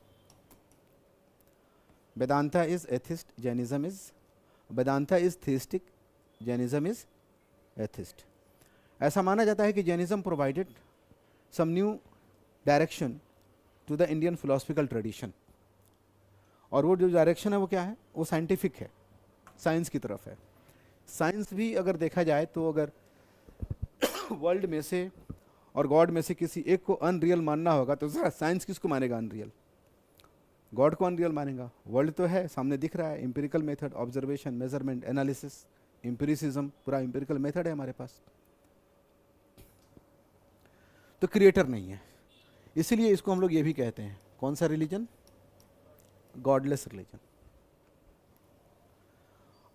Vedanta is atheist, Jainism is, Vedanta is theistic, Jainism is atheist. ऐसा माना जाता है कि Jainism provided some new direction to the Indian philosophical tradition, और वो जो डायरेक्शन है वो क्या है? वो साइंटिफिक है, साइंस की तरफ है। साइंस भी अगर देखा जाए तो अगर वर्ल्ड में से और गॉड में से किसी एक को अनरियल मानना होगा तो साइंस किसको मानेगा अनरियल? गॉड को अनरियल मानेगा। वर्ल्ड तो है, सामने दिख रहा है, empirical method, observation, measurement, analysis, empiricism, पूरा एम्पिरिकल मेथड है हमारे पास। तो क्रिएटर नहीं है, इसीलिए इसको हम लोग ये भी कहते हैं, कौन सा रिलीजन? Godless religion.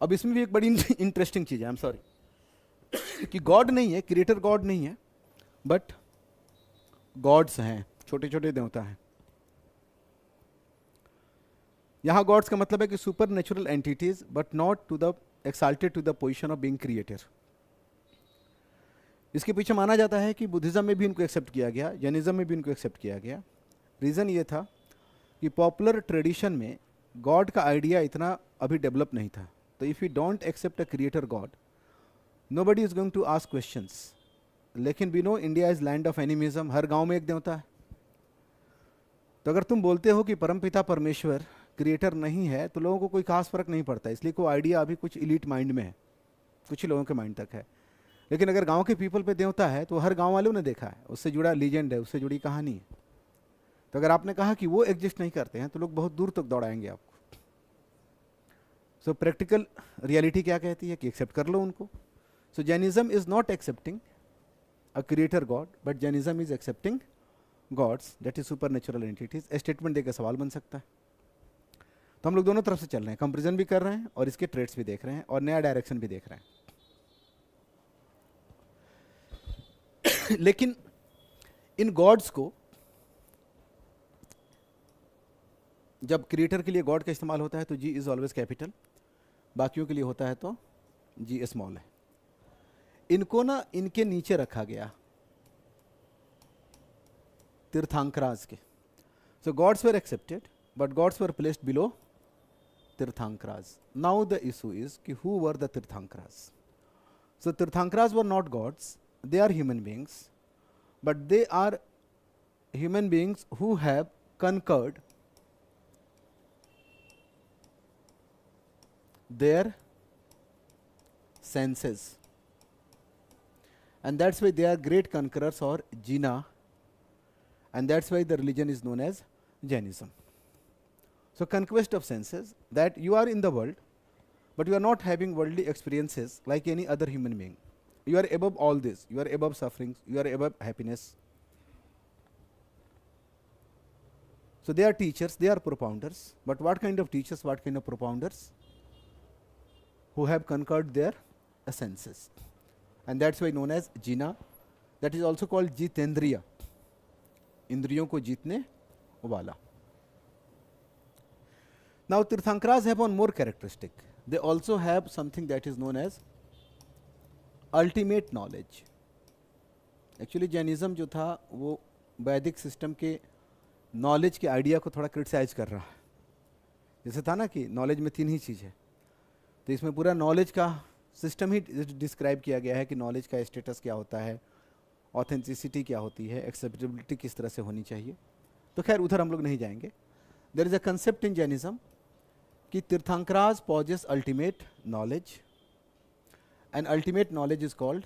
अब इसमें भी एक बड़ी इंटरेस्टिंग चीज है, आई एम सॉरी, कि गॉड नहीं है, क्रिएटर गॉड नहीं है, बट गॉड्स हैं, छोटे छोटे देवता हैं। यहां गॉड्स का मतलब है कि super natural entities, but not to the exalted to the position of being creator. इसके पीछे माना जाता है कि बुद्धिज्म में भी इनको एक्सेप्ट किया गया, जैनिज्म में भी इनको एक्सेप्ट किया गया। रीज़न ये था कि पॉपुलर ट्रेडिशन में गॉड का आइडिया इतना अभी डेवलप नहीं था। तो if you don't accept a creator god, nobody is going to ask questions. लेकिन we know India is land of animism, हर गांव में एक देवता है। तो अगर तुम बोलते हो कि परमपिता परमेश्वर क्रिएटर नहीं है, तो लोगों को कोई खास फर्क नहीं पड़ता, इसलिए कोई आइडिया अभी कुछ इलीट माइंड में है, कुछ ही लोगों के माइंड तक है। लेकिन अगर गांव के पीपल पे देवता है तो हर गांव वालों ने देखा है, उससे जुड़ा लीजेंड है, उससे जुड़ी कहानी है। तो अगर आपने कहा कि वो एग्जिस्ट नहीं करते हैं तो लोग बहुत दूर तक दौड़ाएंगे आपको। सो प्रैक्टिकल रियलिटी क्या कहती है कि एक्सेप्ट कर लो उनको। So Jainism is not accepting a creator god, but Jainism is accepting gods that is super natural entities. Statement देकर सवाल बन सकता है। तो हम लोग दोनों तरफ से चल रहे हैं, कंपेरिजन भी कर रहे हैं और इसके ट्रेड्स भी देख रहे हैं और नया डायरेक्शन भी देख रहे हैं। लेकिन इन गॉड्स को जब क्रिएटर के लिए गॉड का इस्तेमाल होता है तो जी इज ऑलवेज कैपिटल, बाकियों के लिए होता है तो जी स्मॉल है। इनको ना इनके नीचे रखा गया तीर्थंकराज के। So gods were accepted but gods were placed below Tirthankaras. Now the issue is कि who were the Tirthankaras? So Tirthankaras were not gods, they are human beings, but they are human beings who have conquered their senses, and that's why they are great conquerors or Jina, and that's why the religion is known as Jainism. So conquest of senses, that you are in the world but you are not having worldly experiences like any other human being. You are above all this, you are above sufferings, you are above happiness. So they are teachers, they are propounders, but what kind of teachers, what kind of propounders? Who have conquered their senses, and that's why known as Jina. That is also called Jitendriya, इंद्रियों को जीतने वाला. Now Tirthankaras have one more characteristic. They also have something that is known as ultimate knowledge. Actually Jainism जो था वो वैदिक system के knowledge के आइडिया को थोड़ा क्रिटिसाइज कर रहा है. जैसे था ना कि नॉलेज में तीन ही चीज़ है, तो इसमें पूरा नॉलेज का सिस्टम ही डिस्क्राइब किया गया है कि नॉलेज का स्टेटस क्या होता है, ऑथेंटिसिटी क्या होती है, एक्सेप्टेबिलिटी किस तरह से होनी चाहिए। तो खैर उधर हम लोग नहीं जाएंगे। There is a concept in Jainism कि Tirthankaras possess ultimate knowledge, and ultimate knowledge is called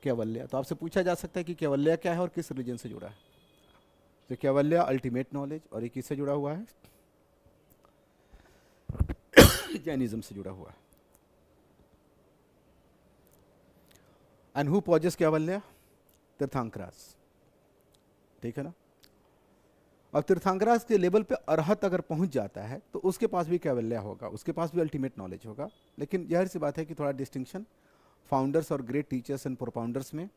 kaivalya. तो आपसे पूछा जा सकता है कि कैवल्य क्या है और किस रिलीजन से जुड़ा है। तो कैवल्य अल्टीमेट नॉलेज, और ये किससे जुड़ा हुआ है? जैनिज्म से जुड़ा हुआ है। एंड हु पॉजेस कैवल्य? तीर्थंकराज। ठीक है ना। अब तीर्थंकराज के लेवल पे अरहत अगर पहुंच जाता है तो उसके पास भी कैवल्य होगा, उसके पास भी अल्टीमेट नॉलेज होगा। लेकिन जाहिर सी बात है कि थोड़ा डिस्टिंक्शन फाउंडर्स और ग्रेट टीचर्स एंड प्रोपाउंडर्स में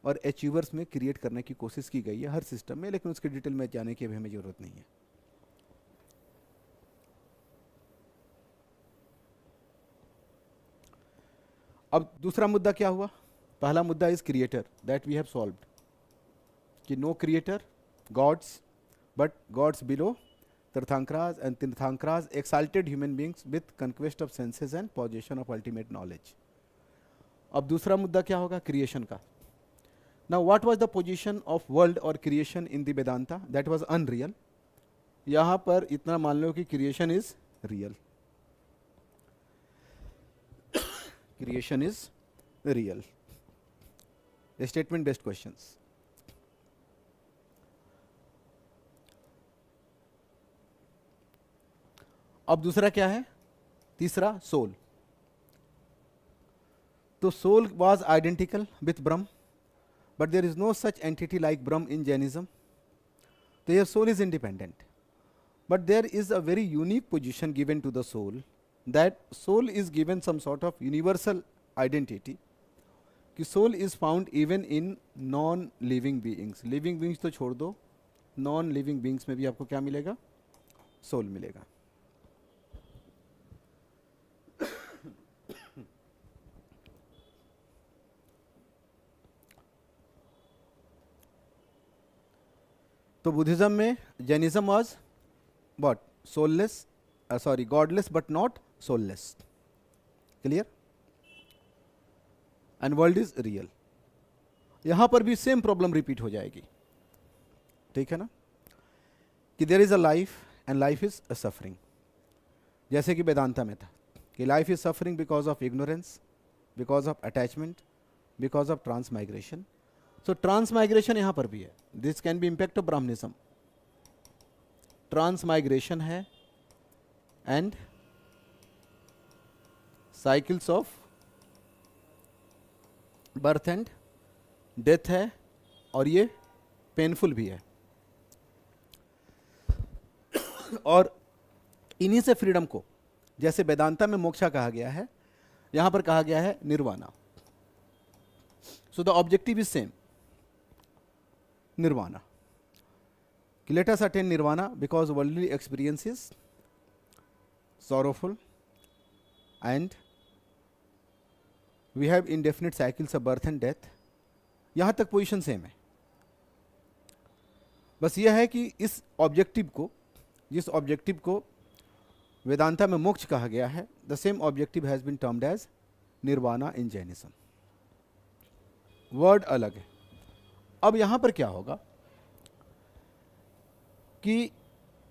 और अचीवर्स में क्रिएट करने की कोशिश की गई है हर सिस्टम में, लेकिन उसके डिटेल में जाने की अभी हमें जरूरत नहीं है। अब दूसरा मुद्दा क्या हुआ? पहला मुद्दा is creator, that we have solved, कि no creator, gods, but gods below Tirthankaras, and Tirthankaras exalted human beings with conquest of senses and possession of ultimate knowledge. अब दूसरा मुद्दा क्या होगा? क्रिएशन का। Now what was the position of world और creation in the Vedanta? That was unreal. यहां पर इतना मान लो कि creation is real, creation is real. Statement based questions. अब दूसरा क्या है? तीसरा सोल। तो soul was identical with Brahman, but there is no such entity like Brahman in Jainism. तो ये soul is independent, but there is a very unique position given to the soul, that soul is given some sort of universal identity, कि soul is found even in non living beings. Living beings तो छोड़ दो, non living beings में भी आपको क्या मिलेगा? Soul मिलेगा। तो बुद्धिज्म में Jainism was what? Soulless, sorry godless but not soulless. Clear? And world is real. यहां पर भी सेम प्रॉब्लम रिपीट हो जाएगी। ठीक है ना, कि there is a life and life is a suffering. जैसे कि वेदांता में था कि life is suffering because of ignorance, because of attachment, because of transmigration. So transmigration यहां पर भी है। This can be impact of Brahmanism. Transmigration है and cycles of birth and death है, और ये पेनफुल भी है। और इन्हीं से फ्रीडम को, जैसे वेदांता में मोक्षा कहा गया है, यहां पर कहा गया है nirvana. So the objective is same, nirvana. Let us attain nirvana because worldly experience is sorrowful and we have indefinite cycles of birth and death. यहाँ तक पोजीशन सेम है। बस यह है कि इस ऑब्जेक्टिव को, जिस ऑब्जेक्टिव को वेदांता में मोक्ष कहा गया है, the same objective has been termed as nirvana in Jainism. Word अलग है। अब यहां पर क्या होगा कि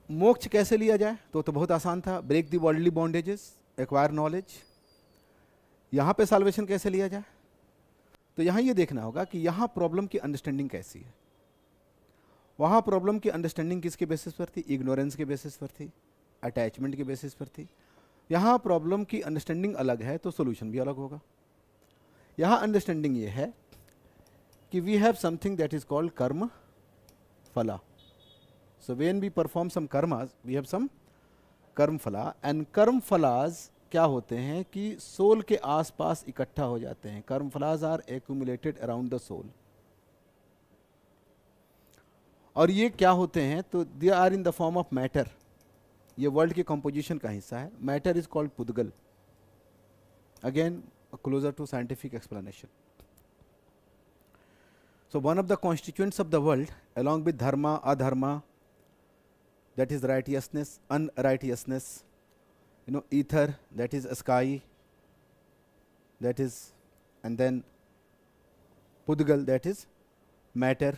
मोक्ष कैसे लिया जाए? तो बहुत आसान था, break the worldly bondages, acquire knowledge. यहां पे साल्वेशन कैसे लिया जाए? तो यहां ये देखना होगा कि यहां प्रॉब्लम की अंडरस्टैंडिंग कैसी है। वहां प्रॉब्लम की अंडरस्टैंडिंग किसके बेसिस पर थी? इग्नोरेंस के बेसिस पर थी, अटैचमेंट के बेसिस पर थी। यहां प्रॉब्लम की अंडरस्टैंडिंग अलग है तो सोल्यूशन भी अलग होगा। यहां अंडरस्टैंडिंग ये है कि we have something that is called karma phala. So when we perform some karmas, we have some कर्म फला, and कर्म फलाज क्या होते हैं कि सोल के आसपास इकट्ठा हो जाते हैं। Karma phalas are accumulated around the soul. और ये क्या होते हैं? तो they are in the form of matter. ये वर्ल्ड के कंपोजिशन का हिस्सा है। Matter is called pudgala. Again closer to scientific explanation. So one of the constituents of the world, along with dharma, adharma, that is righteousness, unrighteousness, ether, that is sky, that is, and then Pudgal, that is matter.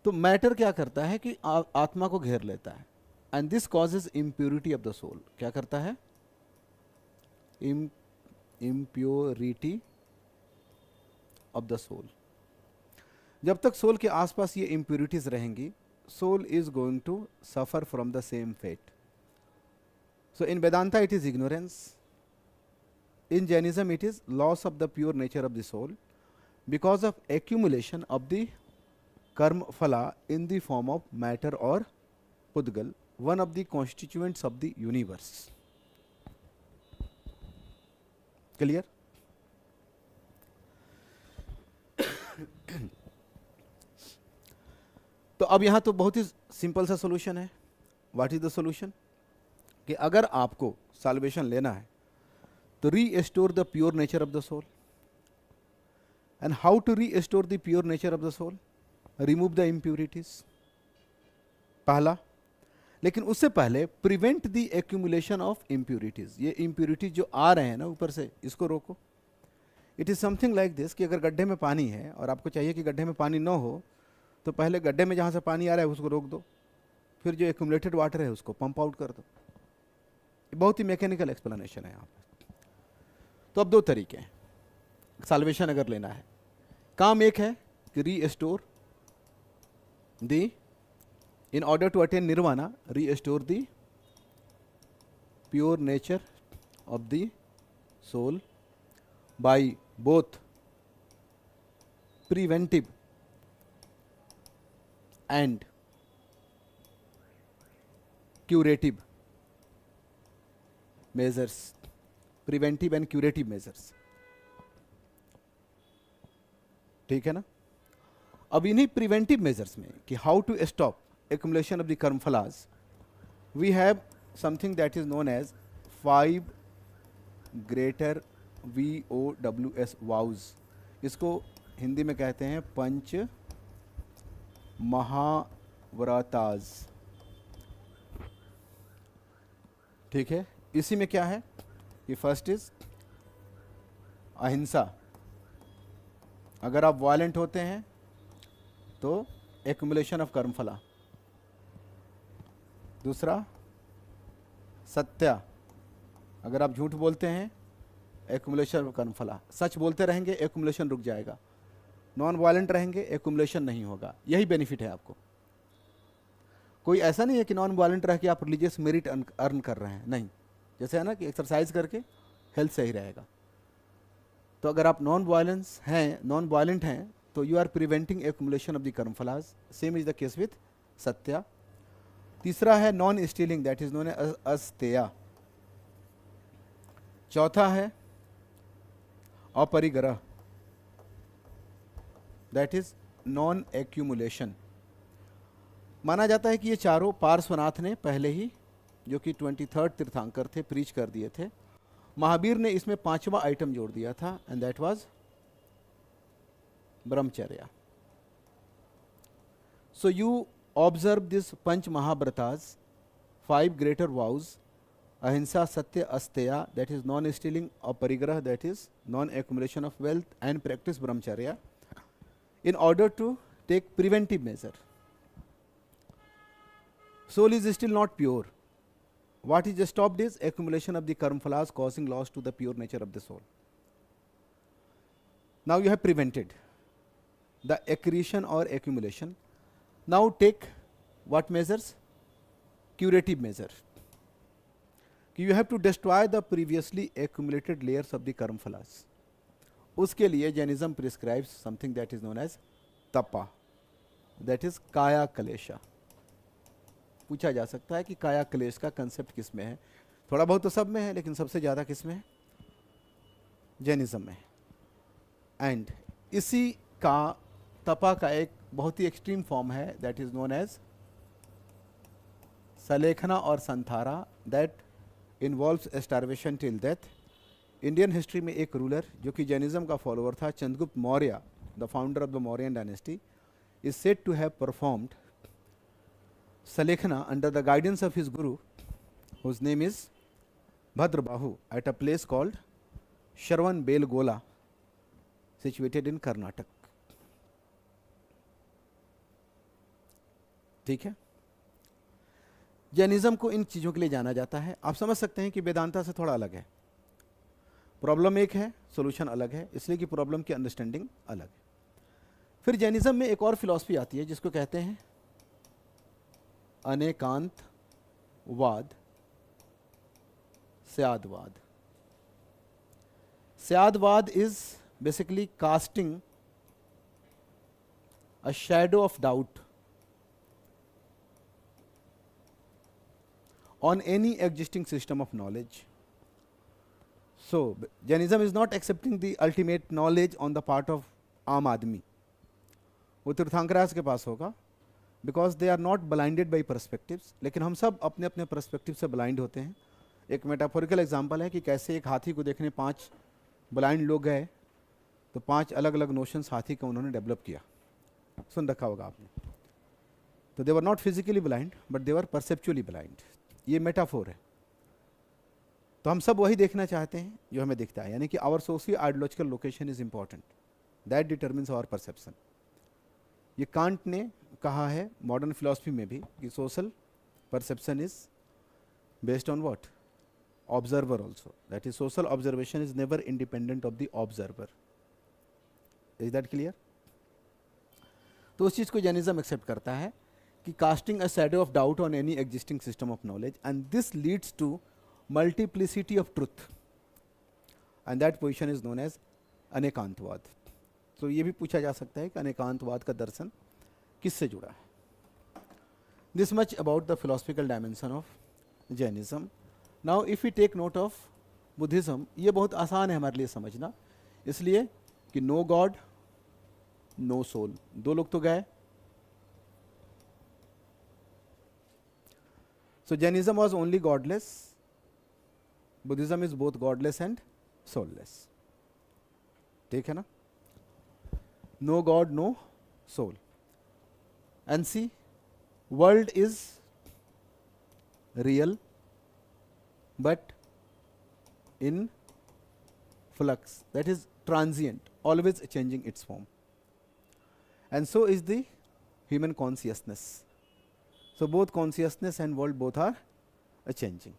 तो matter क्या करता है कि आत्मा को घेर लेता है, and this causes impurity of the soul. क्या करता है? Impurity of the soul. जब तक सोल के आसपास ये इम्प्योरिटीज रहेंगी, soul is going to suffer from the same fate. So in Vedanta it is ignorance. In Jainism, it is loss of the pure nature of the soul because of accumulation of the karma phala in the form of matter or pudgal, one of the constituents of the universe. Clear? तो अब यहाँ तो बहुत ही simple सा solution है. What is the solution? कि अगर आपको साल्वेशन लेना है to restore the pure nature of the soul. And how to restore the pure nature of the soul? Remove the impurities. पहला. लेकिन उससे पहले prevent the accumulation of impurities. ये impurities जो आ रहे हैं ना ऊपर से, इसको रोको. It is something like this कि अगर गड्ढे में पानी है और आपको चाहिए कि गड्ढे में पानी ना हो, तो पहले गड्ढे में जहाँ से पानी आ रहा है उसको रोक दो, फिर जो accumulated water है उसको पंप आउट कर दो. बहुत ही मैकेनिकल एक्सप्लेनेशन है यहाँ पर. तो अब दो तरीके हैं साल्वेशन अगर लेना है. काम एक है कि restore the, in order to attain nirvana, restore the pure nature of the soul by both preventive and curative measures. Preventive and curative measures. ठीक है ना? अब इन्हीं प्रिवेंटिव मेजर्स में कि how to stop accumulation of the karma phalas, we have something that is known as 5 greater VOWS vows. इसको हिंदी में कहते हैं पंच महाव्रताज. ठीक है? इसी में क्या है कि फर्स्ट इज अहिंसा. अगर आप वायलेंट होते हैं तो एक्युमुलेशन ऑफ कर्मफला. दूसरा सत्य. अगर आप झूठ बोलते हैं, एक्युमुलेशन ऑफ कर्मफला. सच बोलते रहेंगे, एक्युमुलेशन रुक जाएगा. नॉन वायलेंट रहेंगे, एक्युमुलेशन नहीं होगा. यही बेनिफिट है आपको. कोई ऐसा नहीं है कि नॉन वायलेंट रह के आप रिलीजियस मेरिट अर्न कर रहे हैं. नहीं, जैसे है ना कि एक्सरसाइज करके हेल्थ सही रहेगा. तो अगर आप नॉन वायलेंट हैं तो you are preventing accumulation of the karmaphalas. Same is the case with satya. तीसरा है non stealing, that is known as asteya. चौथा है अपरिग्रह, दैट इज नॉन एक्यूमुलेशन. माना जाता है कि ये चारों पार्श्वनाथ ने पहले ही, जो कि 23rd तीर्थंकर थे, प्रीच कर दिए थे. महावीर ने इसमें 5वां आइटम जोड़ दिया था, and that was brahmacharya. So you observe this pancha mahavratas, 5 greater vows, ahimsa, satya, asteya, that is non stealing, aparigraha, that is non accumulation of wealth, and practice brahmacharya in order to take preventive measure. Soul is still not pure. What is stopped is accumulation of the karma phalas causing loss to the pure nature of the soul. Now you have prevented the accretion or accumulation. Now take what measures? Curative measure. You have to destroy the previously accumulated layers of the karma phalas. उसके लिए Jainism prescribes something that is known as tapa, that is kaya klesha. पूछा जा सकता है कि काया कलेश का कंसेप्ट किस में है? थोड़ा बहुत तो सब में है, लेकिन सबसे ज़्यादा किस में है? जैनिज्म में. एंड इसी का तपा का एक बहुत ही एक्सट्रीम फॉर्म है, that is known as sallekhana और santhara, that involves starvation till death. Indian history में एक रूलर जो कि जैनिज्म का फॉलोअर था, Chandragupta Maurya, the founder of the Mauryan dynasty, is said to have performed sallekhana under the guidance of his guru, whose name is Bhadrabahu, at a place called Shravan Belgola, situated in Karnataka. ठीक है, Jainism को इन चीज़ों के लिए जाना जाता है। आप समझ सकते हैं कि वेदांता से थोड़ा अलग है, प्रॉब्लम एक है, सॉल्यूशन अलग है, इसलिए कि प्रॉब्लम की अंडरस्टैंडिंग अलग है। फिर जैनिज्म में एक और फिलॉसफी आती है जिसको कहते हैं Anekantavada, Syadvada. Syadvada is basically casting a shadow of doubt on any existing system of knowledge. So Jainism is not accepting the ultimate knowledge on the part of आम आदमी, वो तीर्थंकराज के पास होगा, because they are not blinded by perspectives. लेकिन हम सब अपने अपने परस्पेक्टिव से ब्लाइंड होते हैं। एक मेटाफोरिकल एग्जांपल है कि कैसे एक हाथी को देखने 5 ब्लाइंड लोग गए तो 5 अलग अलग नोशंस हाथी का उन्होंने डेवलप किया, सुन रखा होगा आपने। तो they were not physically blind but they were perceptually blind. ये मेटाफोर है। तो हम सब वही देखना चाहते हैं जो हमें दिखता है, यानी कि our socio ideological location is important, that determines our perception. ये कांट ने कहा है मॉडर्न फिलॉसफी में भी कि social perception is based on what, observer also, that is social observation is never independent of the observer. Is that clear? तो उस चीज़ को जैनिज्म एक्सेप्ट करता है कि casting a shadow of doubt on any existing system of knowledge and this leads to multiplicity of truth and that position is known as Anekantavada. तो ये भी पूछा जा सकता है कि अनेकांतवाद का दर्शन किससे जुड़ा है। This much about the philosophical dimension of Jainism. Now if you take note of Buddhism, ये बहुत आसान है हमारे लिए समझना, इसलिए कि नो गॉड नो सोल, 2 लोग तो गए। So Jainism was only godless, Buddhism is both godless and soulless. ठीक है ना? No God, no soul. And see, world is real, but in flux. That is transient, always changing its form. And so is the human consciousness. So both consciousness and world both are changing.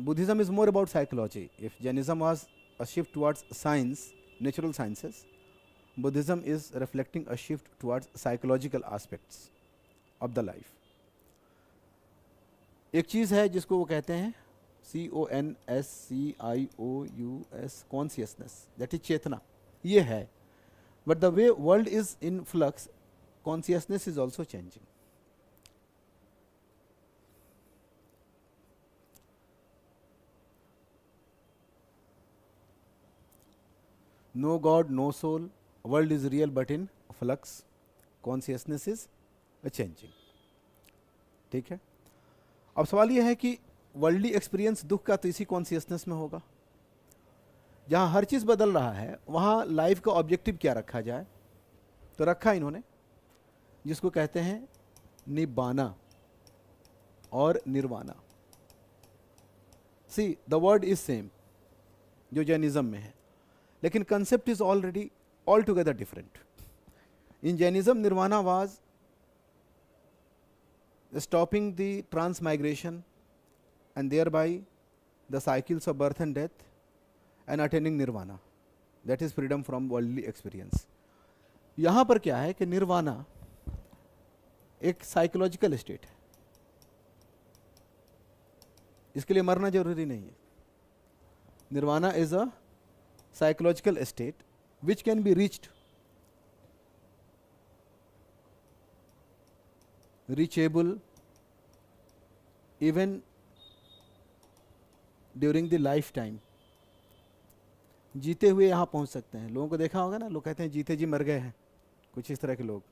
Buddhism is more about psychology. If Jainism was a shift towards science, natural sciences, Buddhism is reflecting a shift towards psychological aspects of the life. एक चीज़ है जिसको वो कहते हैं CONSCIOUS, consciousness, that is चेतना, ये है। But the way world is in flux, consciousness is also changing. No God, no soul, world is real but in flux, consciousness is changing. ठीक है, अब सवाल यह है कि वर्ल्डली एक्सपीरियंस दुख का तो इसी कॉन्शियसनेस में होगा। जहाँ हर चीज़ बदल रहा है वहाँ लाइफ का ऑब्जेक्टिव क्या रखा जाए, तो रखा इन्होंने जिसको कहते हैं निब्बाना और nirvana. See the word is same जो जैनिज्म में है, लेकिन concept is already all together different. In Jainism nirvana was stopping the transmigration and thereby the cycles of birth and death and attaining nirvana, that is freedom from worldly experience. यहाँ पर क्या है कि निर्वाणा एक साइकोलॉजिकल स्टेट है, इसके लिए मरना जरूरी नहीं है। Nirvana is a psychological state which can be reached, reachable even during the lifetime. जीते हुए यहाँ पहुँच सकते हैं। लोगों को देखा होगा ना, लोग कहते हैं जीते जी मर गए हैं, कुछ इस तरह के लोग।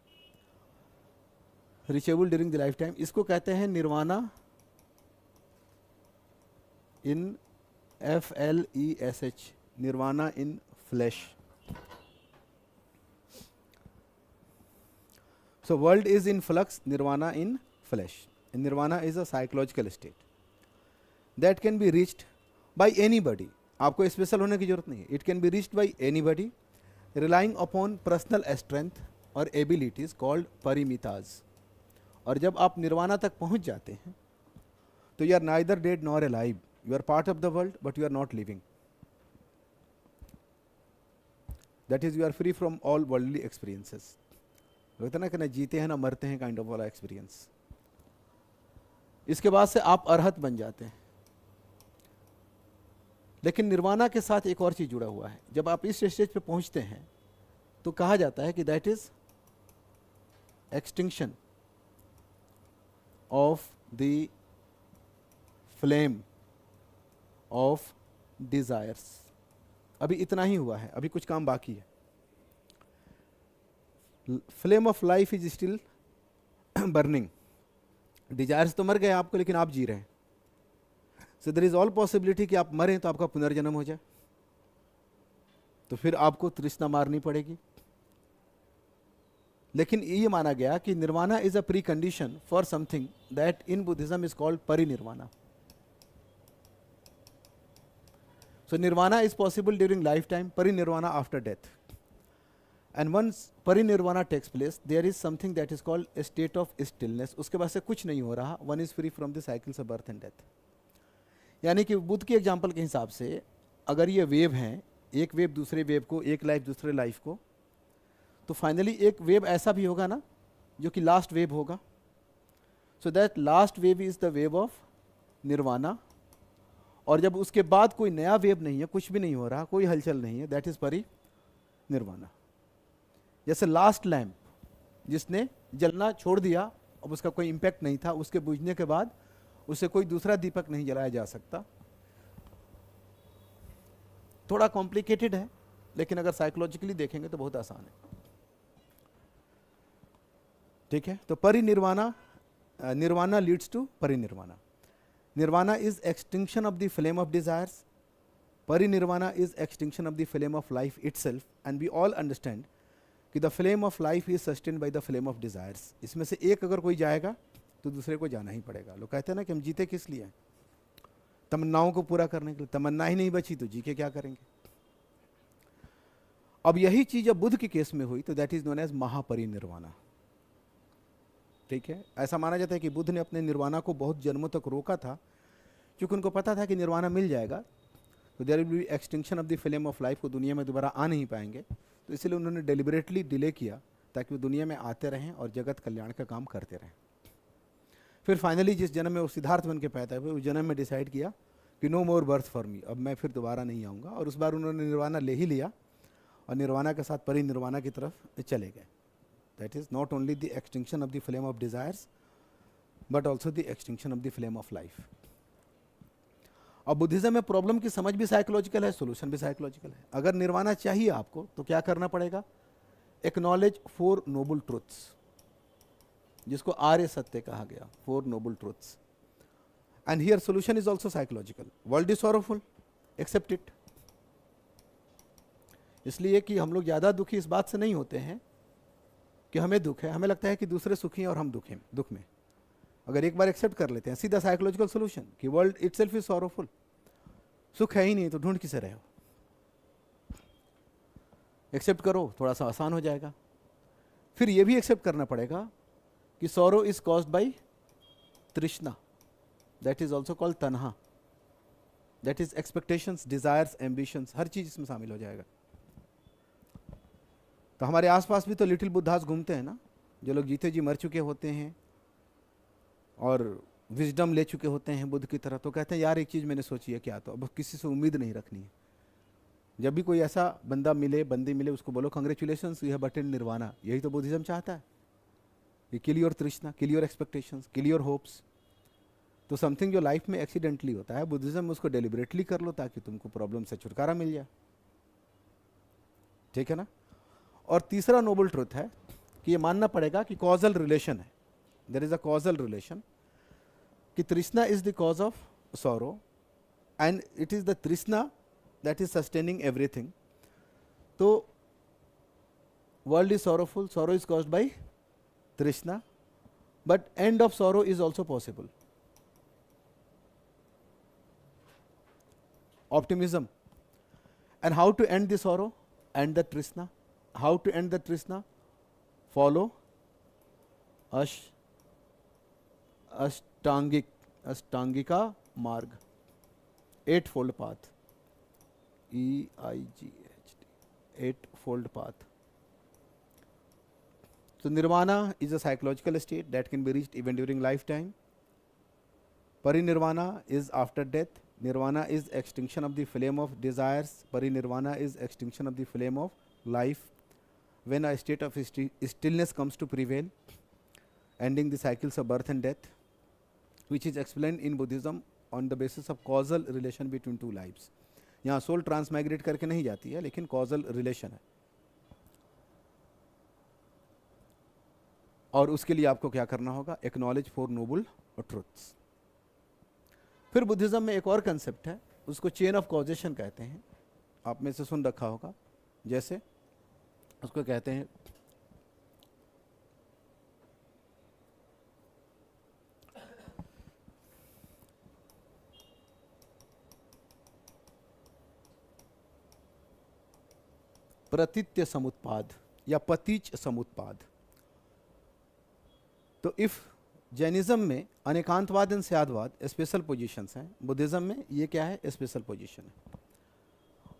reachable during the lifetime, इसको कहते हैं nirvana in FLESH, nirvana in flesh. So world is in flux, nirvana in flesh. And nirvana is a psychological state that can be reached by anybody, आपको स्पेशल होने की जरूरत नहीं है, it can be reached by anybody relying upon personal strength और abilities called paramitas. और जब आप निर्वाणा तक पहुंच जाते हैं तो you are neither dead nor alive, you are part of the world but you are not living, that is you are free from all worldly experiences. होता ना कि ना जीते हैं ना मरते हैं काइंड ऑफ वाला एक्सपीरियंस। इसके बाद से आप अरहत बन जाते हैं। लेकिन निर्वाणा के साथ एक और चीज जुड़ा हुआ है, जब आप इस स्टेज पे पहुंचते हैं तो कहा जाता है कि that is extinction of the flame of desires. अभी इतना ही हुआ है, अभी कुछ काम बाकी है। Flame of life is still burning, desires तो मर गए आपको लेकिन आप जी रहे हैं। So there is all possibility कि आप मरें तो आपका पुनर्जन्म हो जाए, तो फिर आपको तृष्णा मारनी पड़ेगी। लेकिन ये माना गया कि nirvana is a precondition for something that in Buddhism is called parinirvana. So nirvana is possible during lifetime, parinirvana after death. And once parinirvana takes place, there is something that is called a state of stillness. उसके बाद से कुछ नहीं हो रहा, one is free from the cycles of birth and death। यानी कि बुद्ध की एग्जाम्पल के हिसाब से अगर ये वेव हैं, एक वेव दूसरे वेव को, एक लाइफ दूसरे लाइफ को, तो फाइनली एक वेव ऐसा भी होगा ना जो कि लास्ट वेव होगा। So that last wave is the wave of nirvana. और जब उसके बाद कोई नया वेव नहीं है, कुछ भी नहीं हो रहा, कोई हलचल नहीं है, दैट इज परिनिर्वाणा। जैसे लास्ट लैम्प जिसने जलना छोड़ दिया, अब उसका कोई इंपैक्ट नहीं था, उसके बुझने के बाद उसे कोई दूसरा दीपक नहीं जलाया जा सकता। थोड़ा कॉम्प्लिकेटेड है, लेकिन अगर साइकोलॉजिकली देखेंगे तो बहुत आसान है। ठीक है, तो parinirvana, nirvana leads to parinirvana. Nirvana is extinction of the flame of desires, parinirvana is extinction of the flame of life itself. And we all understand कि the flame of life is sustained by the flame of desires. इसमें से एक अगर कोई जाएगा तो दूसरे को जाना ही पड़ेगा। लोग कहते हैं ना कि हम जीते किस लिए? तमन्नाओं को पूरा करने के लिए। तमन्ना ही नहीं बची तो जी के क्या करेंगे? अब यही चीज जब बुद्ध के केस में हुई तो that is known as Mahaparinirvana. ठीक है, ऐसा माना जाता है कि बुद्ध ने अपने निर्वाणा को बहुत जन्मों तक रोका था, क्योंकि उनको पता था कि निर्वाणा मिल जाएगा तो there will be extinction of the flame of life, को दुनिया में दोबारा आ नहीं पाएंगे। तो इसलिए उन्होंने डेलिबरेटली डिले किया ताकि वो दुनिया में आते रहें और जगत कल्याण का काम करते रहें। फिर फाइनली जिस जन्म में वो सिद्धार्थ बन के पैदा हुए, उस जन्म में डिसाइड किया कि no more birth for me, अब मैं फिर दोबारा नहीं आऊँगा। और उस बार उन्होंने निर्वाणा ले ही लिया और निर्वाणा के साथ परिनिर्वाणा की तरफ चले गए। That is not only the extinction of the flame of desires but also the extinction of the flame of life. और बुद्धिज्म में प्रॉब्लम की समझ भी साइकोलॉजिकल है, सोल्यूशन भी साइकोलॉजिकल है। अगर निर्वाणा चाहिए आपको तो क्या करना पड़ेगा? एक्नॉलेज 4 नोबल ट्रुथ्स, जिसको आर्य सत्य कहा गया, 4 noble truths. And here solution is also psychological. World is sorrowful, accept it. इसलिए कि हम लोग ज्यादा दुखी इस बात से नहीं होते हैं कि हमें दुख है, हमें लगता है कि दूसरे सुखी हैं और हम दुख में। अगर एक बार एक्सेप्ट कर लेते हैं, सीधा साइकोलॉजिकल सोल्यूशन कि वर्ल्ड इटसेल्फ इज सॉरोफुल, सुख है ही नहीं तो ढूंढ किसे रहे हो? एक्सेप्ट करो, थोड़ा सा आसान हो जाएगा। फिर ये भी एक्सेप्ट करना पड़ेगा कि sorrow is caused by trishna, that is also called tanha, that is expectations, desires, ambitions, हर चीज इसमें शामिल हो जाएगा। तो हमारे आसपास भी तो लिटिल बुद्धास घूमते हैं ना, जो लोग जीते जी मर चुके होते हैं और विजडम ले चुके होते हैं बुद्ध की तरह। तो कहते हैं यार एक चीज़ मैंने सोची है, क्या? तो अब किसी से उम्मीद नहीं रखनी है। जब भी कोई ऐसा बंदा मिले, बंदी मिले, उसको बोलो congratulations, you have attend nirvana. यही तो बुद्धिज्म चाहता है, ये किल योर तृष्णा, kill your expectations, kill your hopes. तो समथिंग जो लाइफ में एक्सीडेंटली होता है, बुद्धिज्म उसको डेलिबरेटली कर लो ताकि तुमको प्रॉब्लम से छुटकारा मिल जाए। ठीक है ना? और तीसरा नोबल ट्रुथ है कि ये मानना पड़ेगा कि कॉजल रिलेशन है, there is a causal relation, कि trishna is the cause of sorrow and it is the trishna that is sustaining everything. तो world is sorrowful, sorrow is caused by trishna, but end of sorrow is also possible. optimism. And how to end the sorrow? End the trishna. How to end the trishna? Follow Ashtangika Marg, eightfold path. EIGHT, eightfold path. So nirvana is a psychological state that can be reached even during lifetime. Parinirvana is after death. Nirvana is extinction of the flame of desires. Parinirvana is extinction of the flame of life. When a state of stillness comes to prevail, ending the cycles of birth and death, which is explained in Buddhism on the basis of causal relation between two lives. यहाँ soul ट्रांसमाइग्रेट करके नहीं जाती है, लेकिन causal relation है, और उसके लिए आपको क्या करना होगा? Acknowledge four noble truths. फिर बुद्धिज्म में एक और कंसेप्ट है, उसको चेन ऑफ कॉजेशन कहते हैं. आप में से सुन रखा होगा. जैसे उसको कहते हैं प्रतित्य समुत्पाद या पतीच समुत्पाद. तो इफ जैनिज्म में अनेकांतवाद एंड स्यादवाद स्पेशल पोजीशंस हैं, बुद्धिज्म में ये क्या है? स्पेशल पोजीशन है.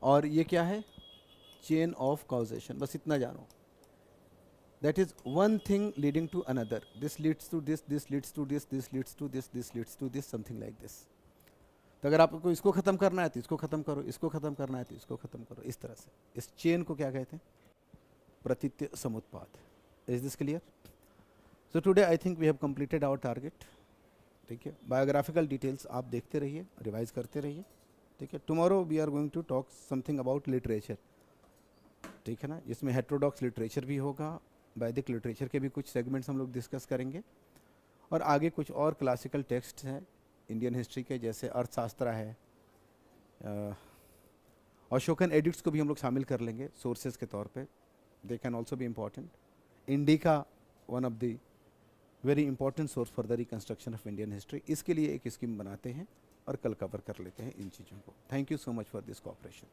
और ये क्या है? Chain of causation. बस इतना जानो. That is one thing leading to another. This leads to this, this leads to this, this leads to this, this leads to this, something like this. तो अगर आपको इसको ख़त्म करना है तो इसको ख़त्म करो, इसको ख़त्म करना है तो इसको ख़त्म करो, इस तरह से. इस चेन को क्या कहते हैं? Pratitya samutpada. Is this clear? So today I think we have completed our target. ठीक है, बायोग्राफिकल डिटेल्स आप देखते रहिए, रिवाइज करते रहिए. ठीक है, tomorrow we are going to talk something about literature. ठीक है ना, इसमें हेट्रोडॉक्स लिटरेचर भी होगा, वैदिक लिटरेचर के भी कुछ सेगमेंट्स हम लोग डिस्कस करेंगे, और आगे कुछ और क्लासिकल टेक्स्ट हैं इंडियन हिस्ट्री के, जैसे अर्थशास्त्र है, अशोकन एडिक्ट्स को भी हम लोग शामिल कर लेंगे सोर्सेज के तौर पे. They can also be important. Indica one of the very important source for the reconstruction of Indian history. इसके लिए एक स्कीम बनाते हैं और कल कवर कर लेते हैं इन चीज़ों को. Thank you so much for this cooperation.